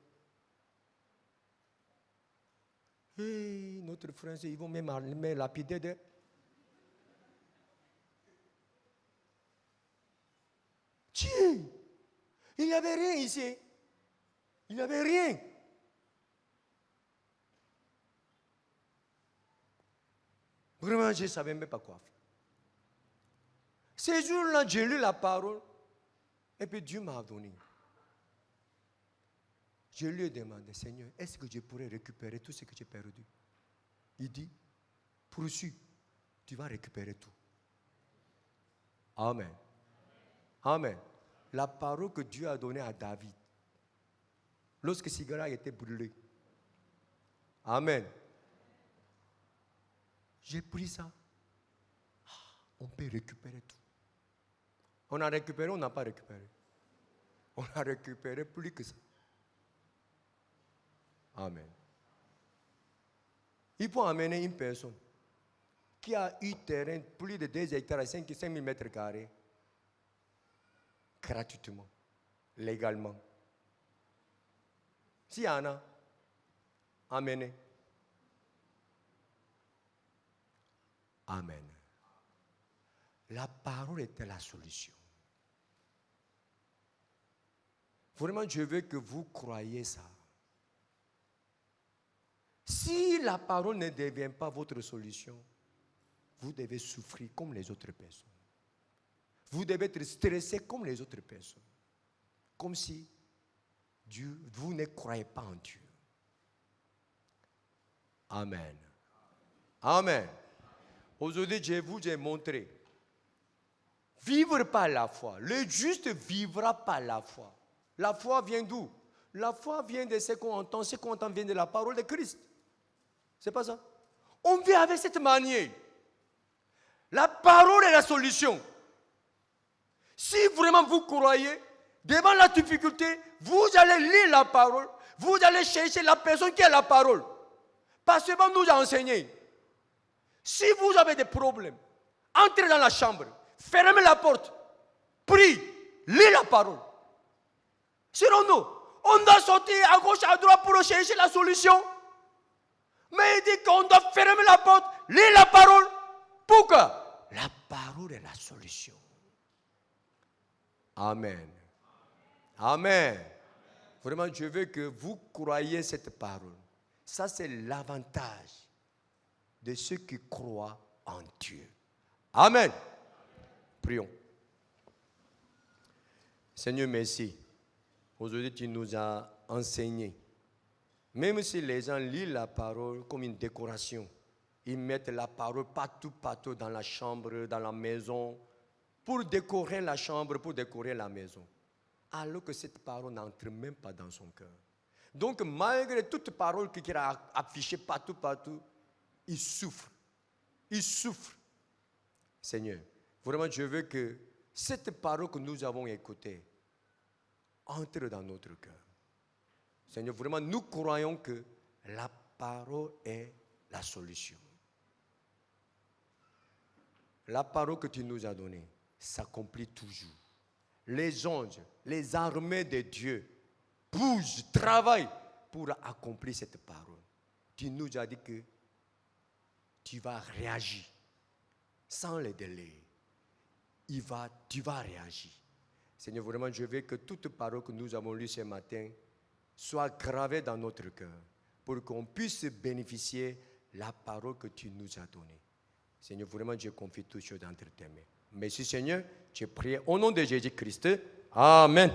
[SPEAKER 2] Et notre frère, ils vont même me lapider de... Tiens, il n'y avait rien ici. Il n'y avait rien. Vraiment, je ne savais même pas quoi faire. Ces jours-là, j'ai lu la parole et puis Dieu m'a donné. Je lui ai demandé, Seigneur, est-ce que je pourrais récupérer tout ce que j'ai perdu? Il dit, poursuis, tu vas récupérer tout. Amen. Amen. La parole que Dieu a donnée à David, lorsque Sigara était brûlé. Amen. J'ai pris ça. On peut récupérer tout. On a récupéré, on n'a pas récupéré. On a récupéré plus que ça. Amen. Il faut amener une personne qui a eu terrain plus de 2 hectares à 5 000 mètres carrés gratuitement, légalement. S'il y en a, amenez. Amen. La parole était la solution. Vraiment, je veux que vous croyiez ça. Si la parole ne devient pas votre solution, vous devez souffrir comme les autres personnes. Vous devez être stressé comme les autres personnes. Comme si vous ne croyez pas en Dieu. Amen. Amen. Aujourd'hui, je vous ai montré. Vivre par la foi. Le juste vivra par la foi. La foi vient d'où? La foi vient de ce qu'on entend. Ce qu'on entend vient de la parole de Christ. C'est pas ça? On vit avec cette manière. La parole est la solution. Si vraiment vous croyez, devant la difficulté, vous allez lire la parole. Vous allez chercher la personne qui a la parole. Parce que nous a enseigné. Si vous avez des problèmes, entrez dans la chambre, fermez la porte, prie, lis la parole. Sinon, nous, on doit sortir à gauche, à droite pour chercher la solution. Mais il dit qu'on doit fermer la porte, lire la parole. Pourquoi? La parole est la solution. Amen. Amen. Vraiment, je veux que vous croyiez cette parole. Ça, c'est l'avantage de ceux qui croient en Dieu. Amen. Prions. Seigneur, merci. Aujourd'hui, tu nous as enseigné. Même si les gens lisent la parole comme une décoration, ils mettent la parole partout dans la chambre, dans la maison, pour décorer la chambre, pour décorer la maison. Alors que cette parole n'entre même pas dans son cœur. Donc, malgré toute parole qui est affichée partout, il souffre. Il souffre. Seigneur, vraiment, je veux que cette parole que nous avons écoutée entre dans notre cœur. Seigneur, vraiment, nous croyons que la parole est la solution. La parole que tu nous as donnée s'accomplit toujours. Les anges, les armées de Dieu bougent, travaillent pour accomplir cette parole. Tu nous as dit que tu vas réagir sans les délais. Tu vas réagir. Seigneur, vraiment, je veux que toute parole que nous avons lue ce matin soit gravée dans notre cœur pour qu'on puisse bénéficier de la parole que tu nous as donnée. Seigneur, vraiment, je confie toutes choses entre tes mains. Merci Seigneur, je prie au nom de Jésus-Christ. Amen.